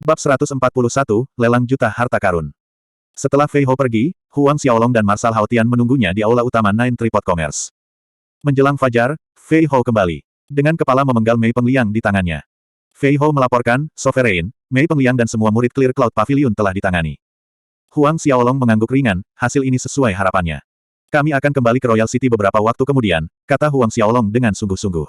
Bab 141, Lelang Juta Harta Karun. Setelah Fei Hou pergi, Huang Xiaolong dan Marshal Hao Tian menunggunya di aula utama Nine Tripod Commerce. Menjelang fajar, Fei Hou kembali. Dengan kepala memenggal Mei Pengliang di tangannya. Fei Hou melaporkan, Sovereign, Mei Pengliang dan semua murid Clear Cloud Pavilion telah ditangani. Huang Xiaolong mengangguk ringan, hasil ini sesuai harapannya. Kami akan kembali ke Royal City beberapa waktu kemudian, kata Huang Xiaolong dengan sungguh-sungguh.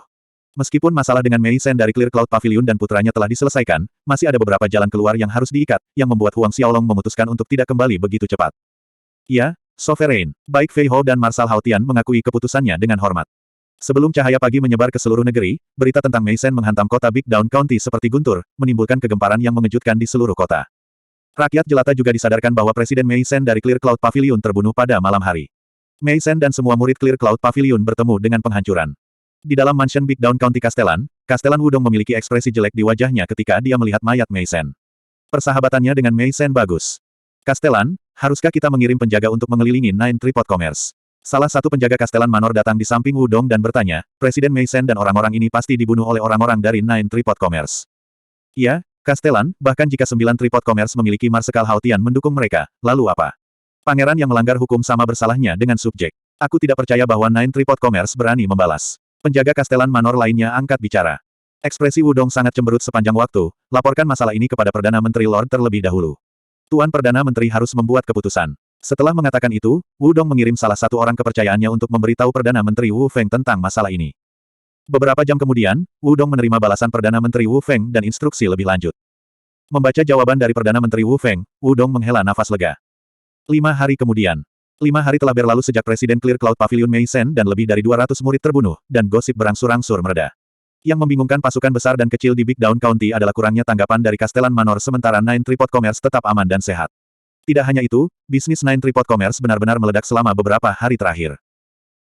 Meskipun masalah dengan Mei Shen dari Clear Cloud Pavilion dan putranya telah diselesaikan, masih ada beberapa jalan keluar yang harus diikat, yang membuat Huang Xiaolong memutuskan untuk tidak kembali begitu cepat. Ya, Sovereign, baik Fei Hou dan Marshal Hao Tian mengakui keputusannya dengan hormat. Sebelum cahaya pagi menyebar ke seluruh negeri, berita tentang Mei Shen menghantam kota Big Down County seperti guntur, menimbulkan kegemparan yang mengejutkan di seluruh kota. Rakyat jelata juga disadarkan bahwa Presiden Mei Shen dari Clear Cloud Pavilion terbunuh pada malam hari. Mei Shen dan semua murid Clear Cloud Pavilion bertemu dengan penghancuran. Di dalam mansion Big Down County Castellan, Castellan Wudong memiliki ekspresi jelek di wajahnya ketika dia melihat mayat Mei Shen. Persahabatannya dengan Mei Shen bagus. Castellan, haruskah kita mengirim penjaga untuk mengelilingi Nine Tripod Commerce? Salah satu penjaga Castellan Manor datang di samping Wudong dan bertanya, Presiden Mei Shen dan orang-orang ini pasti dibunuh oleh orang-orang dari Nine Tripod Commerce. Ya, Castellan, bahkan jika 9 Tripod Commerce memiliki Marsekal Hao Tian mendukung mereka, lalu apa? Pangeran yang melanggar hukum sama bersalahnya dengan subjek. Aku tidak percaya bahwa Nine Tripod Commerce berani membalas. Penjaga Castellan Manor lainnya angkat bicara. Ekspresi Wudong sangat cemberut sepanjang waktu, laporkan masalah ini kepada Perdana Menteri Lord terlebih dahulu. Tuan Perdana Menteri harus membuat keputusan. Setelah mengatakan itu, Wudong mengirim salah satu orang kepercayaannya untuk memberitahu Perdana Menteri Wu Feng tentang masalah ini. Beberapa jam kemudian, Wudong menerima balasan Perdana Menteri Wu Feng dan instruksi lebih lanjut. Membaca jawaban dari Perdana Menteri Wu Feng, Wudong menghela nafas lega. 5 hari kemudian. 5 hari telah berlalu sejak Presiden Clear Cloud Pavilion Mei Shen dan lebih dari 200 murid terbunuh, dan gosip berangsur-angsur mereda. Yang membingungkan pasukan besar dan kecil di Big Down County adalah kurangnya tanggapan dari Castellan Manor sementara Nine Tripod Commerce tetap aman dan sehat. Tidak hanya itu, bisnis Nine Tripod Commerce benar-benar meledak selama beberapa hari terakhir.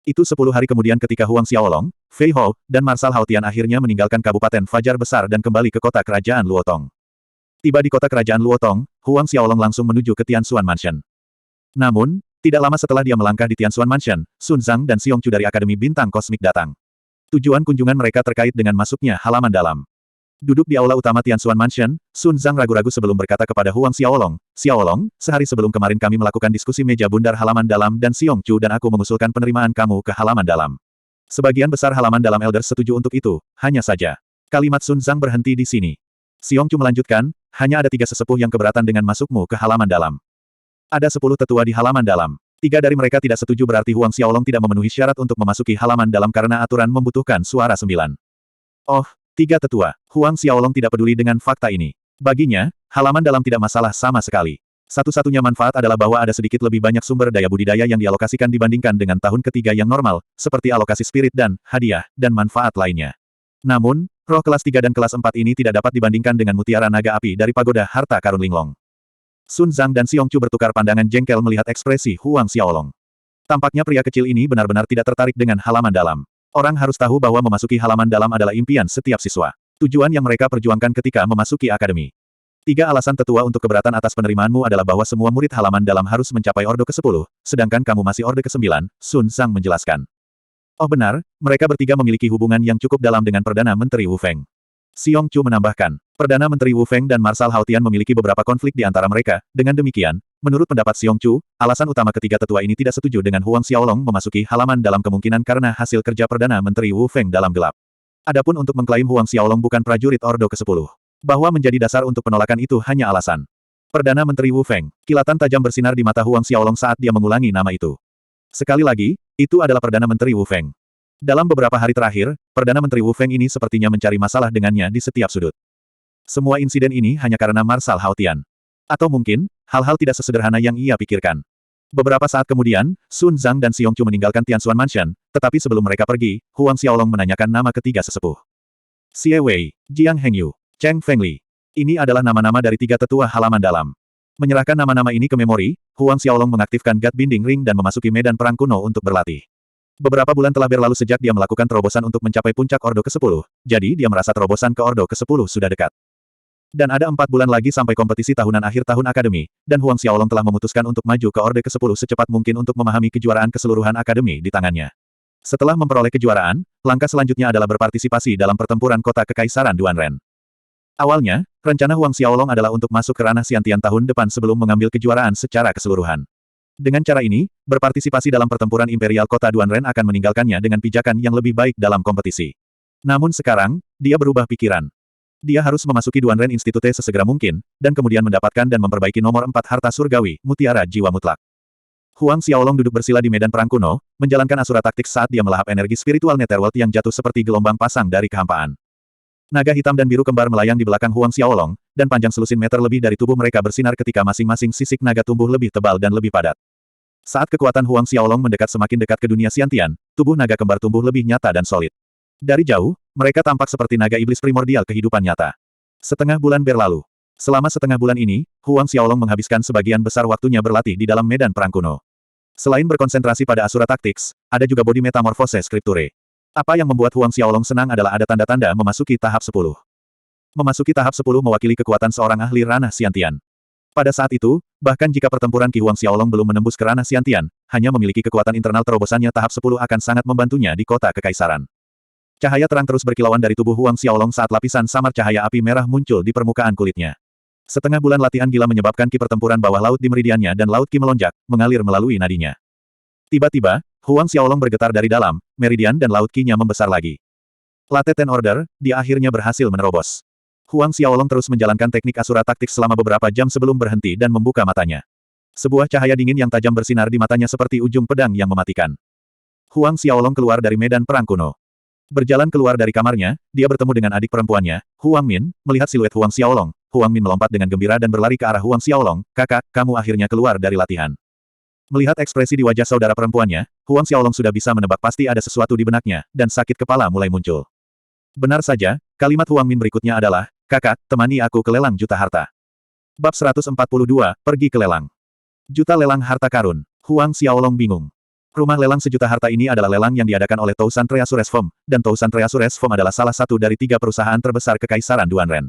Itu 10 hari kemudian ketika Huang Xiaolong, Fei Hou, dan Marshal Hao Tian akhirnya meninggalkan Kabupaten Fajar Besar dan kembali ke kota kerajaan Luotong. Tiba di kota kerajaan Luotong, Huang Xiaolong langsung menuju ke Tianshuan Mansion. Namun, tidak lama setelah dia melangkah di Tianshuan Mansion, Sun Zhang dan Xiong Chu dari Akademi Bintang Kosmik datang. Tujuan kunjungan mereka terkait dengan masuknya halaman dalam. Duduk di aula utama Tianshuan Mansion, Sun Zhang ragu-ragu sebelum berkata kepada Huang Xiaolong, Xiaolong, sehari sebelum kemarin kami melakukan diskusi meja bundar halaman dalam dan Xiong Chu dan aku mengusulkan penerimaan kamu ke halaman dalam. Sebagian besar halaman dalam Elder setuju untuk itu, hanya saja. Kalimat Sun Zhang berhenti di sini. Xiong Chu melanjutkan, hanya ada 3 sesepuh yang keberatan dengan masukmu ke halaman dalam. Ada 10 tetua di halaman dalam. 3 dari mereka tidak setuju berarti Huang Xiaolong tidak memenuhi syarat untuk memasuki halaman dalam karena aturan membutuhkan suara 9. Oh, 3 tetua. Huang Xiaolong tidak peduli dengan fakta ini. Baginya, halaman dalam tidak masalah sama sekali. Satu-satunya manfaat adalah bahwa ada sedikit lebih banyak sumber daya budidaya yang dialokasikan dibandingkan dengan tahun ketiga yang normal, seperti alokasi spirit dan hadiah, dan manfaat lainnya. Namun, roh kelas 3 dan kelas 4 ini tidak dapat dibandingkan dengan mutiara naga api dari pagoda harta karun Linglong. Sun Zhang dan Xiong Chu bertukar pandangan jengkel melihat ekspresi Huang Xiaolong. Tampaknya pria kecil ini benar-benar tidak tertarik dengan halaman dalam. Orang harus tahu bahwa memasuki halaman dalam adalah impian setiap siswa. Tujuan yang mereka perjuangkan ketika memasuki akademi. 3 alasan tetua untuk keberatan atas penerimaanmu adalah bahwa semua murid halaman dalam harus mencapai Orde ke-10, sedangkan kamu masih Orde ke-9, Sun Zhang menjelaskan. Oh benar, mereka bertiga memiliki hubungan yang cukup dalam dengan Perdana Menteri Wu Feng. Xiong Chu menambahkan, Perdana Menteri Wu Feng dan Marshal Hao Tian memiliki beberapa konflik di antara mereka. Dengan demikian, menurut pendapat Xiong Chu, alasan utama ketiga tetua ini tidak setuju dengan Huang Xiaolong memasuki halaman dalam kemungkinan karena hasil kerja Perdana Menteri Wu Feng dalam gelap. Adapun untuk mengklaim Huang Xiaolong bukan prajurit Ordo ke-10. Bahwa menjadi dasar untuk penolakan itu hanya alasan. Perdana Menteri Wu Feng, kilatan tajam bersinar di mata Huang Xiaolong saat dia mengulangi nama itu. Sekali lagi, itu adalah Perdana Menteri Wu Feng. Dalam beberapa hari terakhir, Perdana Menteri Wu Feng ini sepertinya mencari masalah dengannya di setiap sudut. Semua insiden ini hanya karena Marshal Hao Tian. Atau mungkin, hal-hal tidak sesederhana yang ia pikirkan. Beberapa saat kemudian, Sun Zhang dan Xiong Chu meninggalkan Tianshuan Mansion, tetapi sebelum mereka pergi, Huang Xiaolong menanyakan nama ketiga sesepuh. Xie Wei, Jiang Hengyu, Cheng Fengli. Ini adalah nama-nama dari 3 tetua halaman dalam. Menyerahkan nama-nama ini ke memori, Huang Xiaolong mengaktifkan God Binding Ring dan memasuki medan perang kuno untuk berlatih. Beberapa bulan telah berlalu sejak dia melakukan terobosan untuk mencapai puncak Ordo ke-10, jadi dia merasa terobosan ke Ordo ke-10 sudah dekat. Dan ada 4 bulan lagi sampai kompetisi tahunan akhir tahun akademi, dan Huang Xiaolong telah memutuskan untuk maju ke Orde ke-10 secepat mungkin untuk memahami kejuaraan keseluruhan akademi di tangannya. Setelah memperoleh kejuaraan, langkah selanjutnya adalah berpartisipasi dalam pertempuran kota Kekaisaran Duanren. Awalnya, rencana Huang Xiaolong adalah untuk masuk ke ranah Xiantian tahun depan sebelum mengambil kejuaraan secara keseluruhan. Dengan cara ini, berpartisipasi dalam pertempuran Imperial Kota Duanren akan meninggalkannya dengan pijakan yang lebih baik dalam kompetisi. Namun sekarang, dia berubah pikiran. Dia harus memasuki Duanren Institute sesegera mungkin, dan kemudian mendapatkan dan memperbaiki nomor 4 harta surgawi, Mutiara Jiwa Mutlak. Huang Xiaolong duduk bersila di medan perang kuno, menjalankan asura taktik saat dia melahap energi spiritual Netherworld yang jatuh seperti gelombang pasang dari kehampaan. Naga hitam dan biru kembar melayang di belakang Huang Xiaolong, dan panjang selusin meter lebih dari tubuh mereka bersinar ketika masing-masing sisik naga tumbuh lebih tebal dan lebih padat. Saat kekuatan Huang Xiaolong mendekat semakin dekat ke dunia Xiantian, tubuh naga kembar tumbuh lebih nyata dan solid. Dari jauh, mereka tampak seperti naga iblis primordial kehidupan nyata. Setengah bulan berlalu. Selama setengah bulan ini, Huang Xiaolong menghabiskan sebagian besar waktunya berlatih di dalam medan perang kuno. Selain berkonsentrasi pada Asura Tactics, ada juga body metamorphose scripture. Apa yang membuat Huang Xiaolong senang adalah ada tanda-tanda memasuki tahap 10. Memasuki tahap 10 mewakili kekuatan seorang ahli ranah Xiantian. Pada saat itu, bahkan jika pertempuran Qi Huang Xiaolong belum menembus ke ranah Xiantian, hanya memiliki kekuatan internal terobosannya tahap 10 akan sangat membantunya di kota kekaisaran. Cahaya terang terus berkilauan dari tubuh Huang Xiaolong saat lapisan samar cahaya api merah muncul di permukaan kulitnya. Setengah bulan latihan gila menyebabkan Qi pertempuran bawah laut di meridiannya dan laut Qi melonjak, mengalir melalui nadinya. Tiba-tiba, Huang Xiaolong bergetar dari dalam, meridian dan laut Qi-nya membesar lagi. Latte Ten Order, dia akhirnya berhasil menerobos. Huang Xiaolong terus menjalankan teknik Asura taktik selama beberapa jam sebelum berhenti dan membuka matanya. Sebuah cahaya dingin yang tajam bersinar di matanya seperti ujung pedang yang mematikan. Huang Xiaolong keluar dari medan perang kuno. Berjalan keluar dari kamarnya, dia bertemu dengan adik perempuannya, Huang Min. Melihat siluet Huang Xiaolong, Huang Min melompat dengan gembira dan berlari ke arah Huang Xiaolong. "Kakak, kamu akhirnya keluar dari latihan." Melihat ekspresi di wajah saudara perempuannya, Huang Xiaolong sudah bisa menebak pasti ada sesuatu di benaknya, dan sakit kepala mulai muncul. Benar saja, kalimat Huang Min berikutnya adalah, "Kakak, temani aku ke lelang juta harta." Bab 142, pergi ke lelang. Juta lelang harta karun. Huang Xiaolong bingung. Rumah lelang sejuta harta ini adalah lelang yang diadakan oleh Tousan Treasures Firm, dan Tousan Treasures Firm adalah salah satu dari 3 perusahaan terbesar Kekaisaran Duanren.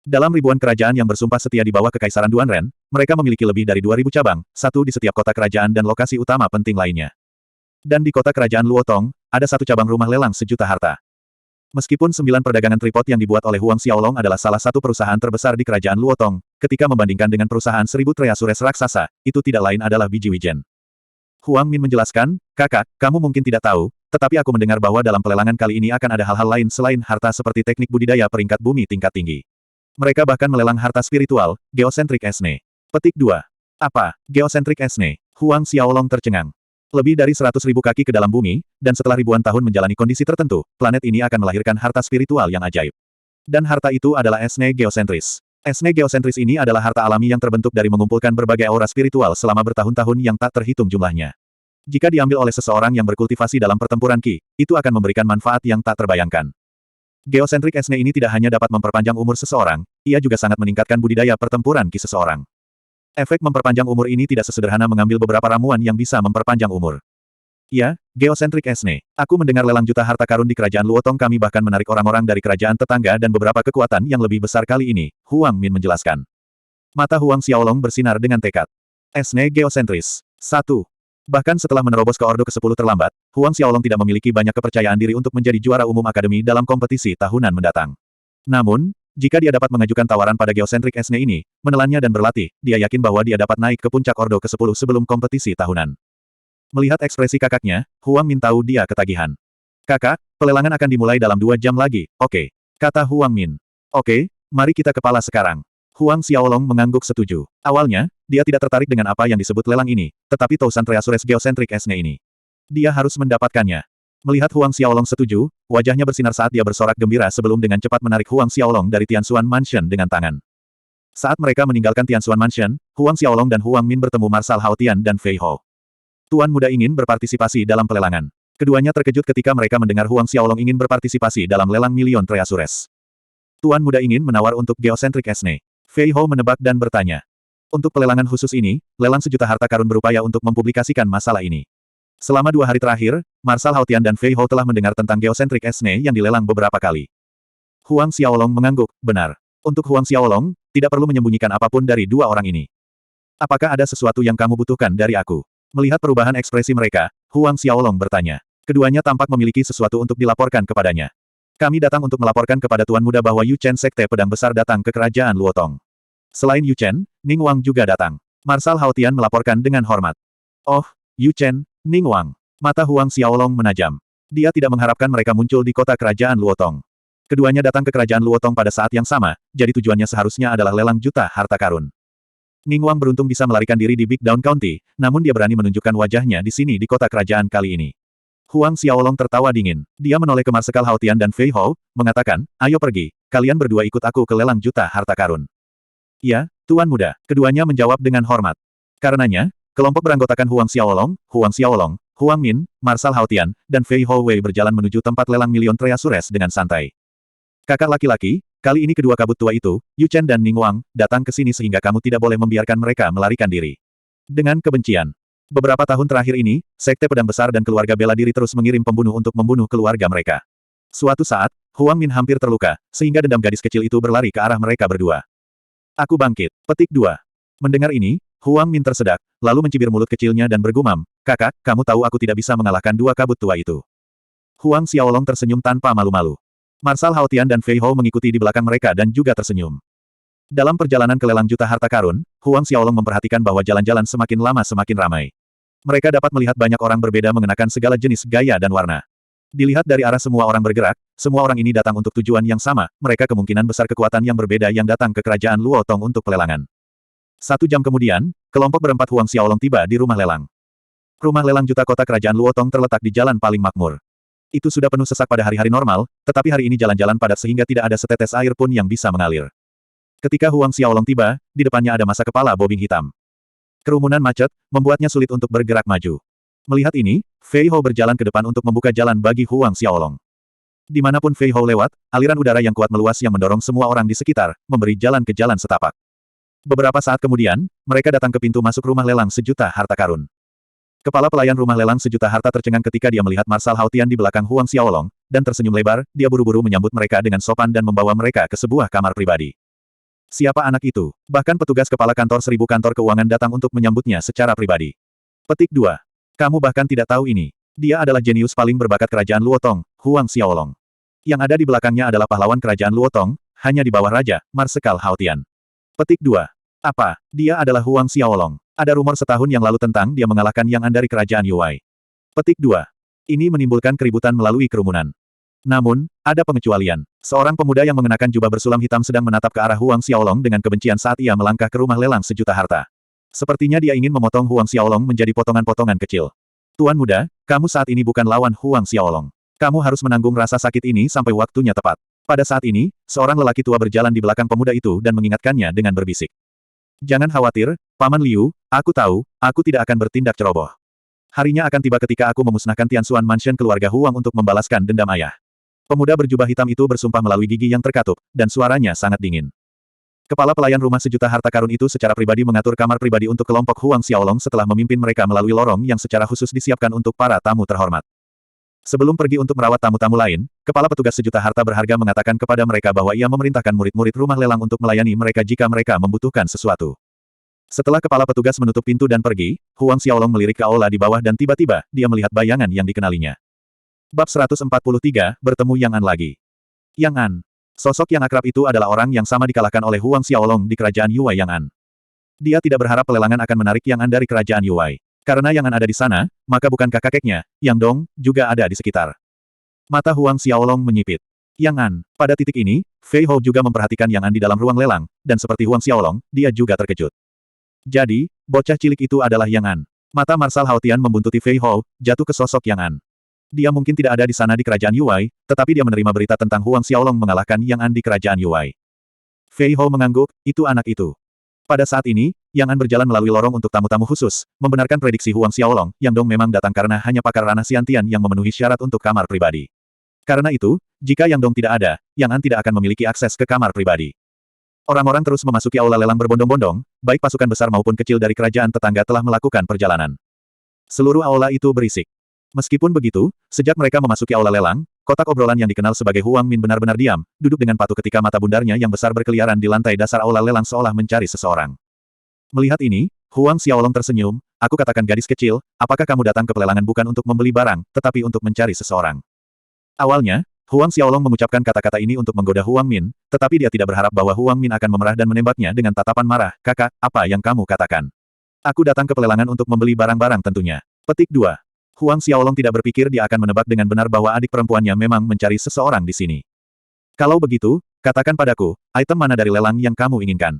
Dalam ribuan kerajaan yang bersumpah setia di bawah Kekaisaran Duanren, mereka memiliki lebih dari 2.000 cabang, satu di setiap kota kerajaan dan lokasi utama penting lainnya. Dan di kota kerajaan Luotong, ada satu cabang rumah lelang sejuta harta. Meskipun 9 perdagangan tripod yang dibuat oleh Huang Xiaolong adalah salah satu perusahaan terbesar di kerajaan Luotong, ketika membandingkan dengan perusahaan 1000 Treasures raksasa, itu tidak lain adalah biji wijen. Huang Min menjelaskan, "Kakak, kamu mungkin tidak tahu, tetapi aku mendengar bahwa dalam pelelangan kali ini akan ada hal-hal lain selain harta seperti teknik budidaya peringkat bumi tingkat tinggi. Mereka bahkan melelang harta spiritual, Geocentric Esne." Petik 2. Apa, Geocentric Esne? Huang Xiaolong tercengang. Lebih dari 100.000 kaki ke dalam bumi, dan setelah ribuan tahun menjalani kondisi tertentu, planet ini akan melahirkan harta spiritual yang ajaib. Dan harta itu adalah Esne Geocentris. Esne Geocentris ini adalah harta alami yang terbentuk dari mengumpulkan berbagai aura spiritual selama bertahun-tahun yang tak terhitung jumlahnya. Jika diambil oleh seseorang yang berkultivasi dalam pertempuran Qi, itu akan memberikan manfaat yang tak terbayangkan. Geocentric Esne ini tidak hanya dapat memperpanjang umur seseorang, ia juga sangat meningkatkan budidaya pertempuran Qi seseorang. Efek memperpanjang umur ini tidak sesederhana mengambil beberapa ramuan yang bisa memperpanjang umur. Ya, Geocentric Esne. Aku mendengar lelang juta harta karun di kerajaan Luotong, kami bahkan menarik orang-orang dari kerajaan tetangga dan beberapa kekuatan yang lebih besar kali ini, Huang Min menjelaskan. Mata Huang Xiaolong bersinar dengan tekad. Esne Geocentris. 1. Bahkan setelah menerobos ke Ordo ke-10 terlambat, Huang Xiaolong tidak memiliki banyak kepercayaan diri untuk menjadi juara umum akademi dalam kompetisi tahunan mendatang. Namun, jika dia dapat mengajukan tawaran pada Geocentric Esne ini, menelannya dan berlatih, dia yakin bahwa dia dapat naik ke puncak Ordo ke-10 sebelum kompetisi tahunan. Melihat ekspresi kakaknya, Huang Min tahu dia ketagihan. "Kakak, pelelangan akan dimulai dalam 2 jam lagi, oke?" kata Huang Min. "Oke, mari kita kepala sekarang." Huang Xiaolong mengangguk setuju. Awalnya, dia tidak tertarik dengan apa yang disebut lelang ini, tetapi Tousan Treasures Geocentric Esne ini. Dia harus mendapatkannya. Melihat Huang Xiaolong setuju, wajahnya bersinar saat dia bersorak gembira sebelum dengan cepat menarik Huang Xiaolong dari Tianxuan Mansion dengan tangan. Saat mereka meninggalkan Tianxuan Mansion, Huang Xiaolong dan Huang Min bertemu Marsal Hao Tian dan Fei Hou. Tuan muda ingin berpartisipasi dalam pelelangan. Keduanya terkejut ketika mereka mendengar Huang Xiaolong ingin berpartisipasi dalam lelang milion Treasures. Tuan muda ingin menawar untuk Geocentric Esne. Fei Hou menebak dan bertanya. Untuk pelelangan khusus ini, lelang sejuta harta karun berupaya untuk mempublikasikan masalah ini. Selama 2 hari terakhir, Marsal Hao Tian dan Fei Hou telah mendengar tentang Geocentric Esne yang dilelang beberapa kali. Huang Xiaolong mengangguk, benar. Untuk Huang Xiaolong, tidak perlu menyembunyikan apapun dari 2 orang ini. "Apakah ada sesuatu yang kamu butuhkan dari aku?" Melihat perubahan ekspresi mereka, Huang Xiaolong bertanya. Keduanya tampak memiliki sesuatu untuk dilaporkan kepadanya. Kami datang untuk melaporkan kepada Tuan Muda bahwa Yu Chen Sekte Pedang Besar datang ke kerajaan Luotong. Selain Yu Chen, Ning Wang juga datang. Marsal Haotian melaporkan dengan hormat. Oh, Yu Chen, Ning Wang. Mata Huang Xiaolong menajam. Dia tidak mengharapkan mereka muncul di kota kerajaan Luotong. Keduanya datang ke kerajaan Luotong pada saat yang sama, jadi tujuannya seharusnya adalah lelang juta harta karun. Ning Wang beruntung bisa melarikan diri di Big Down County, namun dia berani menunjukkan wajahnya di sini di kota kerajaan kali ini. Huang Xiaolong tertawa dingin. Dia menoleh ke Marsekal Haotian dan Fei Hou, mengatakan, ayo pergi, kalian berdua ikut aku ke lelang juta harta karun. Ya, Tuan Muda. Keduanya menjawab dengan hormat. Karenanya, kelompok beranggotakan Huang Xiaolong, Huang Min, Marsal Haotian, dan Fei Hou Wei berjalan menuju tempat lelang milion Treasures dengan santai. Kakak laki-laki, kali ini kedua kabut tua itu, Yu Chen dan Ning Wang, datang ke sini sehingga kamu tidak boleh membiarkan mereka melarikan diri. Dengan kebencian. Beberapa tahun terakhir ini, Sekte Pedang Besar dan keluarga bela diri terus mengirim pembunuh untuk membunuh keluarga mereka. Suatu saat, Huang Min hampir terluka, sehingga dendam gadis kecil itu berlari ke arah mereka berdua. Aku bangkit. Petik 2. Mendengar ini, Huang Min tersedak, lalu mencibir mulut kecilnya dan bergumam, kakak, kamu tahu aku tidak bisa mengalahkan dua kabut tua itu. Huang Xiaolong tersenyum tanpa malu-malu. Marsal Haotian dan Fei Hou mengikuti di belakang mereka dan juga tersenyum. Dalam perjalanan ke lelang juta harta karun, Huang Xiaolong memperhatikan bahwa jalan-jalan semakin lama semakin ramai. Mereka dapat melihat banyak orang berbeda mengenakan segala jenis gaya dan warna. Dilihat dari arah semua orang bergerak, semua orang ini datang untuk tujuan yang sama, mereka kemungkinan besar kekuatan yang berbeda yang datang ke kerajaan Luotong untuk pelelangan. 1 jam kemudian, kelompok berempat Huang Xiaolong tiba di rumah lelang. Rumah lelang juta kota kerajaan Luotong terletak di jalan paling makmur. Itu sudah penuh sesak pada hari-hari normal, tetapi hari ini jalan-jalan padat sehingga tidak ada setetes air pun yang bisa mengalir. Ketika Huang Xiaolong tiba, di depannya ada masa kepala bobing hitam. Kerumunan macet, membuatnya sulit untuk bergerak maju. Melihat ini, Fei Hou berjalan ke depan untuk membuka jalan bagi Huang Xiaolong. Dimanapun Fei Hou lewat, aliran udara yang kuat meluas yang mendorong semua orang di sekitar, memberi jalan ke jalan setapak. Beberapa saat kemudian, mereka datang ke pintu masuk rumah lelang sejuta harta karun. Kepala pelayan rumah lelang sejuta harta tercengang ketika dia melihat Marsal Haotian di belakang Huang Xiaolong, dan tersenyum lebar, dia buru-buru menyambut mereka dengan sopan dan membawa mereka ke sebuah kamar pribadi. Siapa anak itu? Bahkan petugas kepala kantor 1000 kantor keuangan datang untuk menyambutnya secara pribadi. Petik 2. Kamu bahkan tidak tahu ini. Dia adalah jenius paling berbakat kerajaan Luotong, Huang Xiaolong. Yang ada di belakangnya adalah pahlawan kerajaan Luotong, hanya di bawah Raja, Marsekal Haotian. Petik 2. Apa? Dia adalah Huang Xiaolong. Ada rumor setahun yang lalu tentang dia mengalahkan Yang An dari kerajaan Yuai. Petik 2. Ini menimbulkan keributan melalui kerumunan. Namun, ada pengecualian. Seorang pemuda yang mengenakan jubah bersulam hitam sedang menatap ke arah Huang Xiaolong dengan kebencian saat ia melangkah ke rumah lelang sejuta harta. Sepertinya dia ingin memotong Huang Xiaolong menjadi potongan-potongan kecil. Tuan muda, kamu saat ini bukan lawan Huang Xiaolong. Kamu harus menanggung rasa sakit ini sampai waktunya tepat. Pada saat ini, seorang lelaki tua berjalan di belakang pemuda itu dan mengingatkannya dengan berbisik. Jangan khawatir, Paman Liu, aku tahu, aku tidak akan bertindak ceroboh. Harinya akan tiba ketika aku memusnahkan Tianxuan Mansion keluarga Huang untuk membalaskan dendam ayah. Pemuda berjubah hitam itu bersumpah melalui gigi yang terkatup, dan suaranya sangat dingin. Kepala pelayan rumah sejuta harta karun itu secara pribadi mengatur kamar pribadi untuk kelompok Huang Xiaolong setelah memimpin mereka melalui lorong yang secara khusus disiapkan untuk para tamu terhormat. Sebelum pergi untuk merawat tamu-tamu lain, kepala petugas sejuta harta berharga mengatakan kepada mereka bahwa ia memerintahkan murid-murid rumah lelang untuk melayani mereka jika mereka membutuhkan sesuatu. Setelah kepala petugas menutup pintu dan pergi, Huang Xiaolong melirik ke aula di bawah dan tiba-tiba, dia melihat bayangan yang dikenalinya. Bab 143, bertemu Yang An lagi. Yang An. Sosok yang akrab itu adalah orang yang sama dikalahkan oleh Huang Xiaolong di kerajaan Yuai Yang An. Dia tidak berharap pelelangan akan menarik Yang An dari kerajaan Yuai. Karena Yang An ada di sana, maka bukankah kakeknya, Yang Dong, juga ada di sekitar. Mata Huang Xiaolong menyipit. Yang An. Pada titik ini, Fei Hou juga memperhatikan Yang An di dalam ruang lelang, dan seperti Huang Xiaolong, dia juga terkejut. Jadi, bocah cilik itu adalah Yang An. Mata Marsal Haotian membuntuti Fei Hou, jatuh ke sosok Yang An. Dia mungkin tidak ada di sana di kerajaan Yuai, tetapi dia menerima berita tentang Huang Xiaolong mengalahkan Yang An di kerajaan Yuai. Fei Hou mengangguk, itu anak itu. Pada saat ini, Yang An berjalan melalui lorong untuk tamu-tamu khusus, membenarkan prediksi Huang Xiaolong, Yang Dong memang datang karena hanya pakar ranah Xiantian yang memenuhi syarat untuk kamar pribadi. Karena itu, jika Yang Dong tidak ada, Yang An tidak akan memiliki akses ke kamar pribadi. Orang-orang terus memasuki aula lelang berbondong-bondong, baik pasukan besar maupun kecil dari kerajaan tetangga telah melakukan perjalanan. Seluruh aula itu berisik. Meskipun begitu, sejak mereka memasuki aula lelang, kotak obrolan yang dikenal sebagai Huang Min benar-benar diam, duduk dengan patuh ketika mata bundarnya yang besar berkeliaran di lantai dasar aula lelang seolah mencari seseorang. Melihat ini, Huang Xiaolong tersenyum, aku katakan gadis kecil, apakah kamu datang ke pelelangan bukan untuk membeli barang, tetapi untuk mencari seseorang? Awalnya, Huang Xiaolong mengucapkan kata-kata ini untuk menggoda Huang Min, tetapi dia tidak berharap bahwa Huang Min akan memerah dan menembaknya dengan tatapan marah. Kakak, apa yang kamu katakan? Aku datang ke pelelangan untuk membeli barang-barang tentunya. Petik 2. Huang Xiaolong tidak berpikir dia akan menebak dengan benar bahwa adik perempuannya memang mencari seseorang di sini. Kalau begitu, katakan padaku, item mana dari lelang yang kamu inginkan?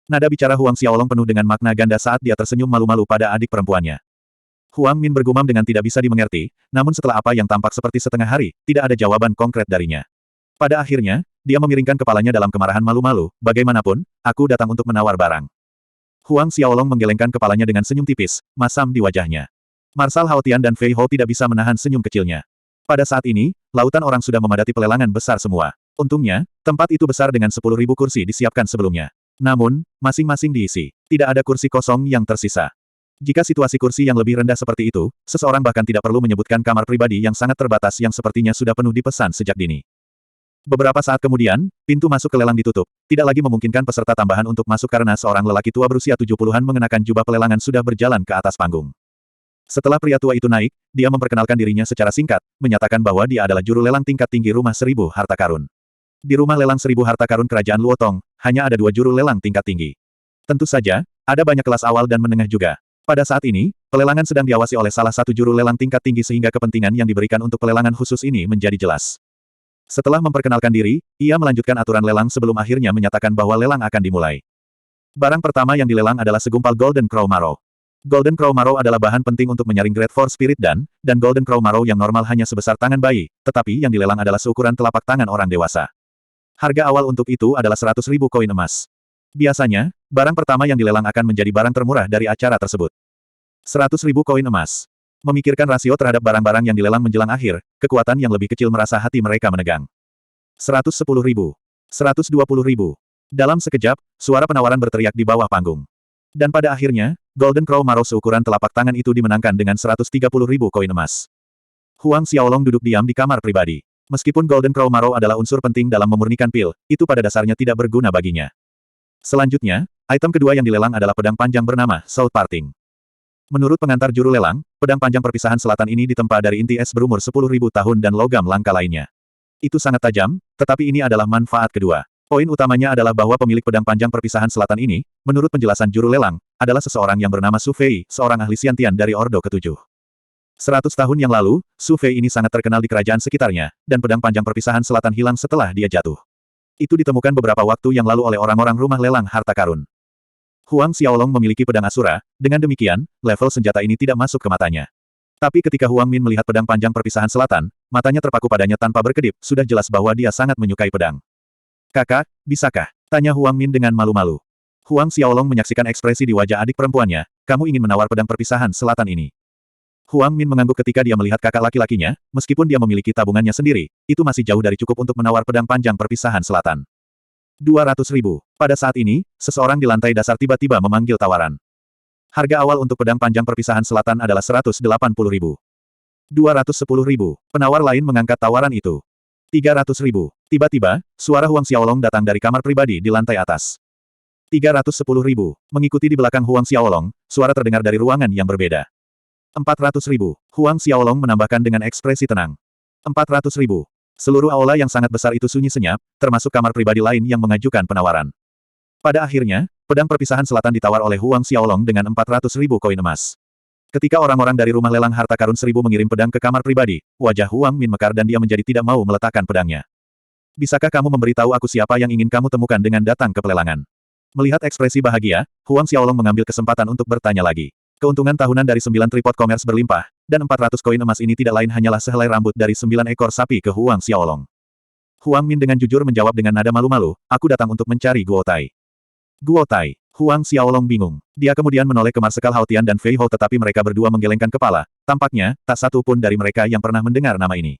Nada bicara Huang Xiaolong penuh dengan makna ganda saat dia tersenyum malu-malu pada adik perempuannya. Huang Min bergumam dengan tidak bisa dimengerti, namun setelah apa yang tampak seperti setengah hari, tidak ada jawaban konkret darinya. Pada akhirnya, dia memiringkan kepalanya dalam kemarahan malu-malu, bagaimanapun, aku datang untuk menawar barang. Huang Xiaolong menggelengkan kepalanya dengan senyum tipis, masam di wajahnya. Marshal Haotian dan Fei Hou tidak bisa menahan senyum kecilnya. Pada saat ini, lautan orang sudah memadati pelelangan besar semua. Untungnya, tempat itu besar dengan 10.000 kursi disiapkan sebelumnya. Namun, masing-masing diisi. Tidak ada kursi kosong yang tersisa. Jika situasi kursi yang lebih rendah seperti itu, seseorang bahkan tidak perlu menyebutkan kamar pribadi yang sangat terbatas yang sepertinya sudah penuh dipesan sejak dini. Beberapa saat kemudian, pintu masuk ke lelang ditutup, tidak lagi memungkinkan peserta tambahan untuk masuk karena seorang lelaki tua berusia 70-an mengenakan jubah pelelangan sudah berjalan ke atas panggung. Setelah pria tua itu naik, dia memperkenalkan dirinya secara singkat, menyatakan bahwa dia adalah juru lelang tingkat tinggi rumah 1000 harta karun. Di rumah lelang 1000 harta karun kerajaan Luotong, hanya ada 2 juru lelang tingkat tinggi. Tentu saja, ada banyak kelas awal dan menengah juga. Pada saat ini, pelelangan sedang diawasi oleh salah satu juru lelang tingkat tinggi sehingga kepentingan yang diberikan untuk pelelangan khusus ini menjadi jelas. Setelah memperkenalkan diri, ia melanjutkan aturan lelang sebelum akhirnya menyatakan bahwa lelang akan dimulai. Barang pertama yang dilelang adalah segumpal Golden Crow Marrow. Golden Crow Marrow adalah bahan penting untuk menyaring Great Force Spirit dan Golden Crow Marrow yang normal hanya sebesar tangan bayi, tetapi yang dilelang adalah seukuran telapak tangan orang dewasa. Harga awal untuk itu adalah 100.000 koin emas. Biasanya, barang pertama yang dilelang akan menjadi barang termurah dari acara tersebut. 100.000 koin emas. Memikirkan rasio terhadap barang-barang yang dilelang menjelang akhir, kekuatan yang lebih kecil merasa hati mereka menegang. 110.000. 120.000. Dalam sekejap, suara penawaran berteriak di bawah panggung. Dan pada akhirnya, Golden Crow Marrow seukuran telapak tangan itu dimenangkan dengan 130.000 koin emas. Huang Xiaolong duduk diam di kamar pribadi. Meskipun Golden Crow Marrow adalah unsur penting dalam memurnikan pil, itu pada dasarnya tidak berguna baginya. Selanjutnya, item kedua yang dilelang adalah pedang panjang bernama Soul Parting. Menurut pengantar juru lelang, pedang panjang perpisahan selatan ini ditempa dari inti es berumur 10.000 tahun dan logam langka lainnya. Itu sangat tajam, tetapi ini adalah manfaat kedua. Poin utamanya adalah bahwa pemilik pedang panjang perpisahan selatan ini, menurut penjelasan juru lelang, adalah seseorang yang bernama Su Fei, seorang ahli Xiantian dari Ordo ke-7. 100 tahun yang lalu, Su Fei ini sangat terkenal di kerajaan sekitarnya, dan pedang panjang perpisahan selatan hilang setelah dia jatuh. Itu ditemukan beberapa waktu yang lalu oleh orang-orang rumah lelang harta karun. Huang Xiaolong memiliki pedang Asura, dengan demikian, level senjata ini tidak masuk ke matanya. Tapi ketika Huang Min melihat pedang panjang perpisahan selatan, matanya terpaku padanya tanpa berkedip, sudah jelas bahwa dia sangat menyukai pedang. Kakak, bisakah? Tanya Huang Min dengan malu-malu. Huang Xiaolong menyaksikan ekspresi di wajah adik perempuannya, kamu ingin menawar pedang perpisahan selatan ini. Huang Min mengangguk ketika dia melihat kakak laki-lakinya, meskipun dia memiliki tabungannya sendiri, itu masih jauh dari cukup untuk menawar pedang panjang perpisahan selatan. 200.000. Pada saat ini, seseorang di lantai dasar tiba-tiba memanggil tawaran. Harga awal untuk pedang panjang perpisahan selatan adalah 180.000. 210.000. Penawar lain mengangkat tawaran itu. 300.000. Tiba-tiba, suara Huang Xiaolong datang dari kamar pribadi di lantai atas. 310.000. Mengikuti di belakang Huang Xiaolong, suara terdengar dari ruangan yang berbeda. 400.000. Huang Xiaolong menambahkan dengan ekspresi tenang. 400.000. Seluruh aula yang sangat besar itu sunyi senyap, termasuk kamar pribadi lain yang mengajukan penawaran. Pada akhirnya, pedang perpisahan selatan ditawar oleh Huang Xiaolong dengan 400.000 koin emas. Ketika orang-orang dari rumah lelang harta karun 1000 mengirim pedang ke kamar pribadi, wajah Huang Min mekar dan dia menjadi tidak mau meletakkan pedangnya. Bisakah kamu memberitahu aku siapa yang ingin kamu temukan dengan datang ke pelelangan? Melihat ekspresi bahagia, Huang Xiaolong mengambil kesempatan untuk bertanya lagi. Keuntungan tahunan dari 9 tripod commerce berlimpah, dan 400 koin emas ini tidak lain hanyalah sehelai rambut dari 9 ekor sapi ke Huang Xiaolong. Huang Min dengan jujur menjawab dengan nada malu-malu, aku datang untuk mencari Guo Tai. Guo Tai. Huang Xiaolong bingung. Dia kemudian menoleh ke Marsekal Haotian dan Fei Hou tetapi mereka berdua menggelengkan kepala, tampaknya, tak satu pun dari mereka yang pernah mendengar nama ini.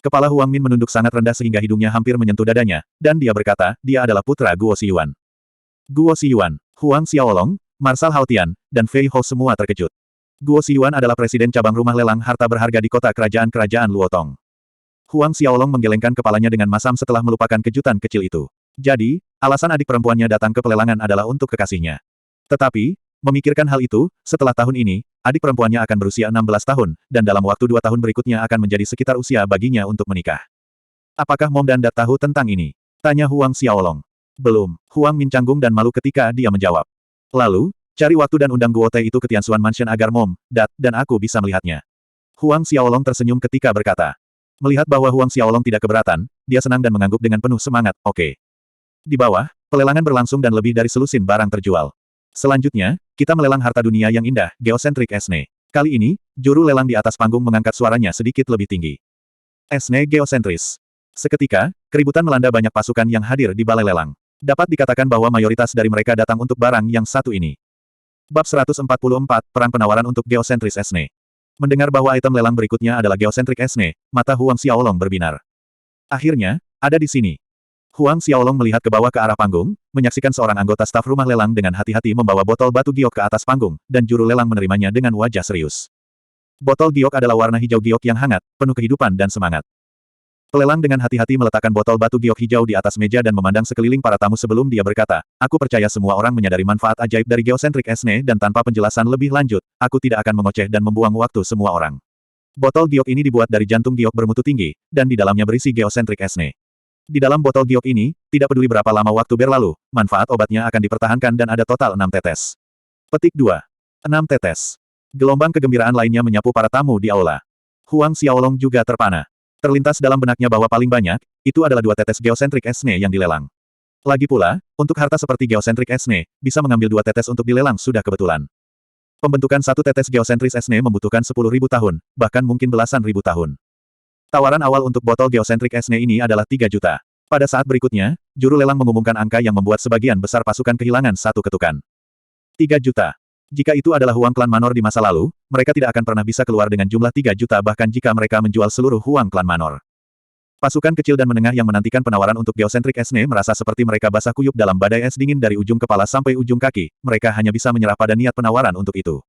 Kepala Huang Min menunduk sangat rendah sehingga hidungnya hampir menyentuh dadanya, dan dia berkata, dia adalah putra Guo Xiyuan. Guo Xiyuan, Huang Xiaolong, Marshal Haotian, dan Fei Hou semua terkejut. Guo Xiyuan adalah presiden cabang rumah lelang harta berharga di kota kerajaan-kerajaan Luotong. Huang Xiaolong menggelengkan kepalanya dengan masam setelah melupakan kejutan kecil itu. Jadi, alasan adik perempuannya datang ke pelelangan adalah untuk kekasihnya. Tetapi, memikirkan hal itu, setelah tahun ini, adik perempuannya akan berusia 16 tahun, dan dalam waktu 2 tahun berikutnya akan menjadi sekitar usia baginya untuk menikah. Apakah Mom dan Dad tahu tentang ini? Tanya Huang Xiaolong. Belum. Huang Min canggung dan malu ketika dia menjawab. Lalu, cari waktu dan undang Guo Tei itu ke Tianshuan Mansion agar Mom, Dad, dan aku bisa melihatnya. Huang Xiaolong tersenyum ketika berkata. Melihat bahwa Huang Xiaolong tidak keberatan, dia senang dan mengangguk dengan penuh semangat, oke. Di bawah, pelelangan berlangsung dan lebih dari selusin barang terjual. Selanjutnya, kita melelang harta dunia yang indah, Geocentric Esne. Kali ini, juru lelang di atas panggung mengangkat suaranya sedikit lebih tinggi. Esne Geocentris. Seketika, keributan melanda banyak pasukan yang hadir di balai lelang. Dapat dikatakan bahwa mayoritas dari mereka datang untuk barang yang satu ini. Bab 144, Perang Penawaran untuk Geocentris Esne. Mendengar bahwa item lelang berikutnya adalah Geocentric Esne, mata Huang Xiaolong berbinar. Akhirnya, ada di sini. Huang Xiaolong melihat ke bawah ke arah panggung, menyaksikan seorang anggota staf rumah lelang dengan hati-hati membawa botol batu giok ke atas panggung, dan juru lelang menerimanya dengan wajah serius. Botol giok adalah warna hijau giok yang hangat, penuh kehidupan dan semangat. Pelelang dengan hati-hati meletakkan botol batu giok hijau di atas meja dan memandang sekeliling para tamu sebelum dia berkata, aku percaya semua orang menyadari manfaat ajaib dari Geocentric Esne dan tanpa penjelasan lebih lanjut, aku tidak akan mengoceh dan membuang waktu semua orang. Botol giok ini dibuat dari jantung giok bermutu tinggi, dan di dalamnya berisi Geocentric Esne. Di dalam botol giok ini, tidak peduli berapa lama waktu berlalu, manfaat obatnya akan dipertahankan dan ada total 6 tetes. Petik 2. 6 tetes. Gelombang kegembiraan lainnya menyapu para tamu di aula. Huang Xiaolong juga terpana. Terlintas dalam benaknya bahwa paling banyak, itu adalah 2 tetes Geocentric Esne yang dilelang. Lagi pula, untuk harta seperti Geocentric Esne, bisa mengambil 2 tetes untuk dilelang sudah kebetulan. Pembentukan 1 tetes Geocentric Esne membutuhkan 10.000 tahun, bahkan mungkin belasan ribu tahun. Tawaran awal untuk botol Geocentric Esne ini adalah 3 juta. Pada saat berikutnya, juru lelang mengumumkan angka yang membuat sebagian besar pasukan kehilangan satu ketukan. 3 juta. Jika itu adalah Huang Klan Manor di masa lalu, mereka tidak akan pernah bisa keluar dengan jumlah 3 juta bahkan jika mereka menjual seluruh Huang Klan Manor. Pasukan kecil dan menengah yang menantikan penawaran untuk Geocentric Esne merasa seperti mereka basah kuyup dalam badai es dingin dari ujung kepala sampai ujung kaki, mereka hanya bisa menyerah pada niat penawaran untuk itu.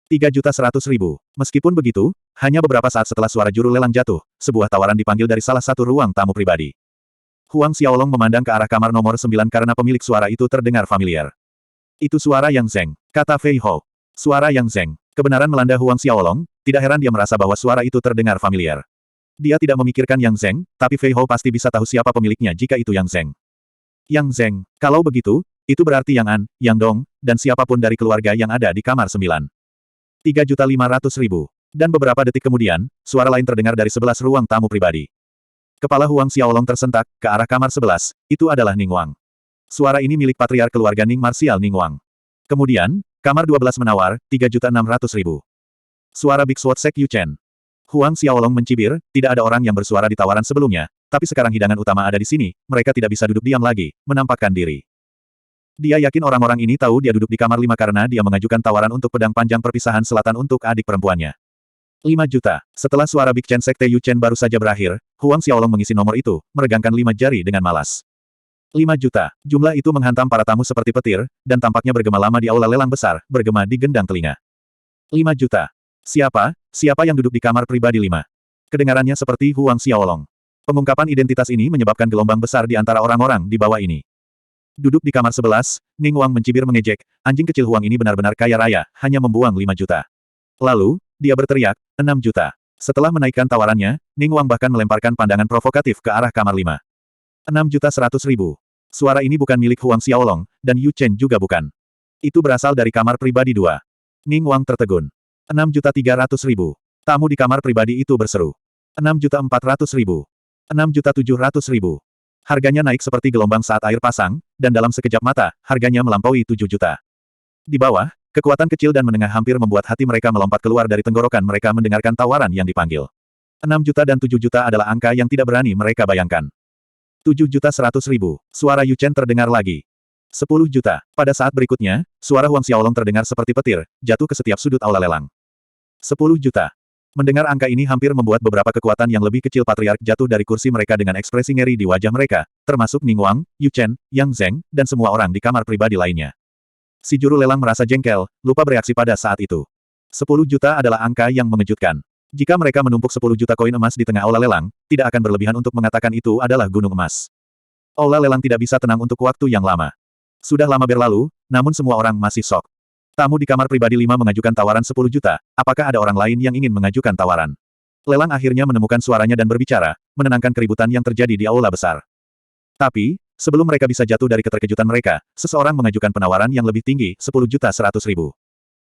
3.100.000. Meskipun begitu, hanya beberapa saat setelah suara juru lelang jatuh, sebuah tawaran dipanggil dari salah satu ruang tamu pribadi. Huang Xiaolong memandang ke arah kamar nomor 9 karena pemilik suara itu terdengar familiar. Itu suara Yang Zeng, kata Fei Hou. Suara Yang Zeng. Kebenaran melanda Huang Xiaolong, tidak heran dia merasa bahwa suara itu terdengar familiar. Dia tidak memikirkan Yang Zeng, tapi Fei Hou pasti bisa tahu siapa pemiliknya jika itu Yang Zeng. Yang Zeng, kalau begitu, itu berarti Yang An, Yang Dong, dan siapapun dari keluarga yang ada di kamar 9. 3.500.000. Dan beberapa detik kemudian, suara lain terdengar dari 11 ruang tamu pribadi. Kepala Huang Xiaolong tersentak, ke arah kamar 11, itu adalah Ning Wang. Suara ini milik patriark keluarga Ning Martial Ning Wang. Kemudian, kamar 12 menawar, 3.600.000. Suara Big Sword Sek Yu Chen. Huang Xiaolong mencibir, tidak ada orang yang bersuara di tawaran sebelumnya, tapi sekarang hidangan utama ada di sini, mereka tidak bisa duduk diam lagi, menampakkan diri. Dia yakin orang-orang ini tahu dia duduk di kamar 5 karena dia mengajukan tawaran untuk pedang panjang perpisahan selatan untuk adik perempuannya. 5 juta. Setelah suara Big Chen Sekte Yu Chen baru saja berakhir, Huang Xiaolong mengisi nomor itu, meregangkan 5 jari dengan malas. 5 juta. Jumlah itu menghantam para tamu seperti petir, dan tampaknya bergema lama di aula lelang besar, bergema di gendang telinga. 5 juta. Siapa? Siapa yang duduk di kamar pribadi 5? Kedengarannya seperti Huang Xiaolong. Pengungkapan identitas ini menyebabkan gelombang besar di antara orang-orang di bawah ini. Duduk di kamar 11, Ning Wang mencibir mengejek, anjing kecil Huang ini benar-benar kaya raya, hanya membuang 5 juta. Lalu, dia berteriak, 6 juta. Setelah menaikkan tawarannya, Ning Wang bahkan melemparkan pandangan provokatif ke arah kamar 5. 6.100.000. Suara ini bukan milik Huang Xiaolong, dan Yu Chen juga bukan. Itu berasal dari kamar pribadi 2. Ning Wang tertegun. 6.300.000. Tamu di kamar pribadi itu berseru. 6.400.000. 6.700.000. Harganya naik seperti gelombang saat air pasang, dan dalam sekejap mata, harganya melampaui 7 juta. Di bawah, kekuatan kecil dan menengah hampir membuat hati mereka melompat keluar dari tenggorokan mereka mendengarkan tawaran yang dipanggil. 6 juta dan 7 juta adalah angka yang tidak berani mereka bayangkan. 7.100.000. Suara Yu Chen terdengar lagi. 10 juta. Pada saat berikutnya, suara Huang Xiaolong terdengar seperti petir, jatuh ke setiap sudut aula lelang. 10 juta. Mendengar angka ini hampir membuat beberapa kekuatan yang lebih kecil patriark jatuh dari kursi mereka dengan ekspresi ngeri di wajah mereka, termasuk Ning Wang, Yu Chen, Yang Zeng, dan semua orang di kamar pribadi lainnya. Si juru lelang merasa jengkel, lupa bereaksi pada saat itu. 10 juta adalah angka yang mengejutkan. Jika mereka menumpuk 10 juta koin emas di tengah aula lelang, tidak akan berlebihan untuk mengatakan itu adalah gunung emas. Aula lelang tidak bisa tenang untuk waktu yang lama. Sudah lama berlalu, namun semua orang masih syok. Tamu di kamar pribadi 5 mengajukan tawaran 10 juta, apakah ada orang lain yang ingin mengajukan tawaran? Lelang akhirnya menemukan suaranya dan berbicara, menenangkan keributan yang terjadi di aula besar. Tapi, sebelum mereka bisa jatuh dari keterkejutan mereka, seseorang mengajukan penawaran yang lebih tinggi, 10.100.000.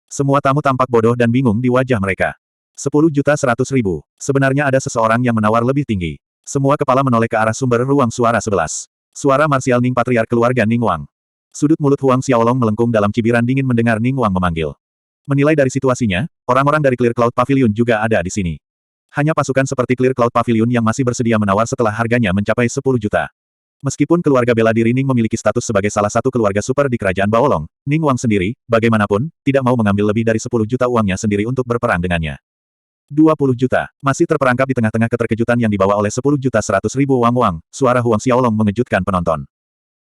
Semua tamu tampak bodoh dan bingung di wajah mereka. 10.100.000. Sebenarnya ada seseorang yang menawar lebih tinggi. Semua kepala menoleh ke arah sumber ruang suara 11. Suara marsial Ning Patriark keluarga Ning Wang. Sudut mulut Huang Xiaolong melengkung dalam cibiran dingin mendengar Ning Wang memanggil. Menilai dari situasinya, orang-orang dari Clear Cloud Pavilion juga ada di sini. Hanya pasukan seperti Clear Cloud Pavilion yang masih bersedia menawar setelah harganya mencapai 10 juta. Meskipun keluarga bela diri Ning memiliki status sebagai salah satu keluarga super di kerajaan Baolong, Ning Wang sendiri, bagaimanapun, tidak mau mengambil lebih dari 10 juta uangnya sendiri untuk berperang dengannya. 20 juta. Masih terperangkap di tengah-tengah keterkejutan yang dibawa oleh 10.100.000 Wang, suara Huang Xiaolong mengejutkan penonton.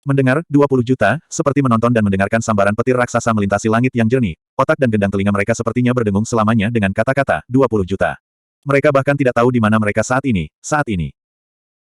Mendengar 20 juta, seperti menonton dan mendengarkan sambaran petir raksasa melintasi langit yang jernih, otak dan gendang telinga mereka sepertinya berdengung selamanya dengan kata-kata 20 juta. Mereka bahkan tidak tahu di mana mereka saat ini.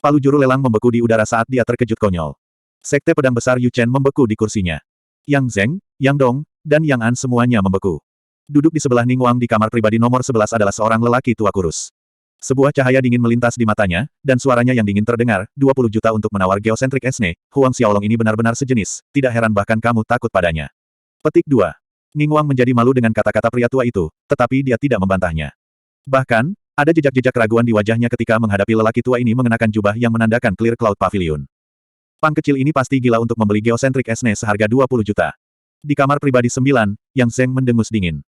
Palu juru lelang membeku di udara saat dia terkejut konyol. Sekte pedang besar Yu Chen membeku di kursinya. Yang Zeng, Yang Dong, dan Yang An semuanya membeku. Duduk di sebelah Ning Wang di kamar pribadi nomor 11 adalah seorang lelaki tua kurus. Sebuah cahaya dingin melintas di matanya, dan suaranya yang dingin terdengar, 20 juta untuk menawar geosentrik Esne, Huang Xiaolong ini benar-benar sejenis, tidak heran bahkan kamu takut padanya. Petik 2. Ning Wang menjadi malu dengan kata-kata pria tua itu, tetapi dia tidak membantahnya. Bahkan, ada jejak-jejak keraguan di wajahnya ketika menghadapi lelaki tua ini mengenakan jubah yang menandakan Clear Cloud Pavilion. Pang kecil ini pasti gila untuk membeli geosentrik Esne seharga 20 juta. Di kamar pribadi 9, Yang Zeng mendengus dingin.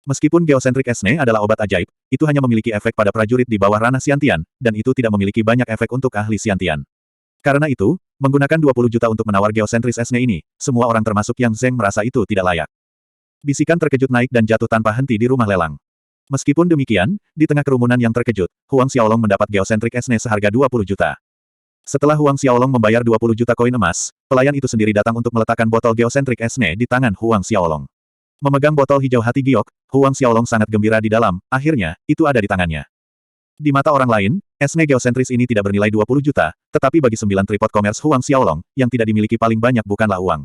Meskipun geosentrik Esne adalah obat ajaib, itu hanya memiliki efek pada prajurit di bawah ranah Xiantian, dan itu tidak memiliki banyak efek untuk ahli Xiantian. Karena itu, menggunakan 20 juta untuk menawar geosentris Esne ini, semua orang termasuk Yang Zeng merasa itu tidak layak. Bisikan terkejut naik dan jatuh tanpa henti di rumah lelang. Meskipun demikian, di tengah kerumunan yang terkejut, Huang Xiaolong mendapat geosentrik Esne seharga 20 juta. Setelah Huang Xiaolong membayar 20 juta koin emas, pelayan itu sendiri datang untuk meletakkan botol geosentrik Esne di tangan Huang Xiaolong. Memegang botol hijau hati giok, Huang Xiaolong sangat gembira di dalam, akhirnya, itu ada di tangannya. Di mata orang lain, Esne geosentris ini tidak bernilai 20 juta, tetapi bagi 9 tripod commerce Huang Xiaolong, yang tidak dimiliki paling banyak bukanlah uang.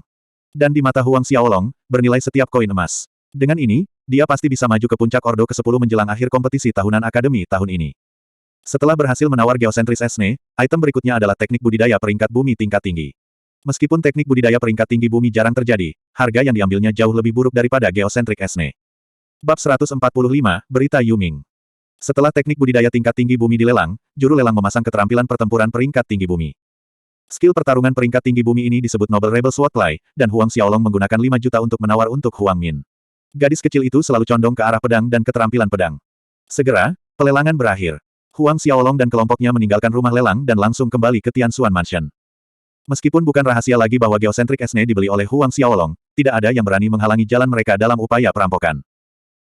Dan di mata Huang Xiaolong, bernilai setiap koin emas. Dengan ini, dia pasti bisa maju ke puncak Ordo ke-10 menjelang akhir kompetisi tahunan Akademi tahun ini. Setelah berhasil menawar geosentris Esne, item berikutnya adalah teknik budidaya peringkat bumi tingkat tinggi. Meskipun teknik budidaya peringkat tinggi bumi jarang terjadi, harga yang diambilnya jauh lebih buruk daripada geosentrik Esne. Bab 145, Berita Yuming. Setelah teknik budidaya tingkat tinggi bumi dilelang, juru lelang memasang keterampilan pertempuran peringkat tinggi bumi. Skill pertarungan peringkat tinggi bumi ini disebut Noble Rebel Swordplay, dan Huang Xiaolong menggunakan 5 juta untuk menawar untuk Huang Min. Gadis kecil itu selalu condong ke arah pedang dan keterampilan pedang. Segera, pelelangan berakhir. Huang Xiaolong dan kelompoknya meninggalkan rumah lelang dan langsung kembali ke Tianxuan Mansion. Meskipun bukan rahasia lagi bahwa geosentrik Esne dibeli oleh Huang Xiaolong, tidak ada yang berani menghalangi jalan mereka dalam upaya perampokan.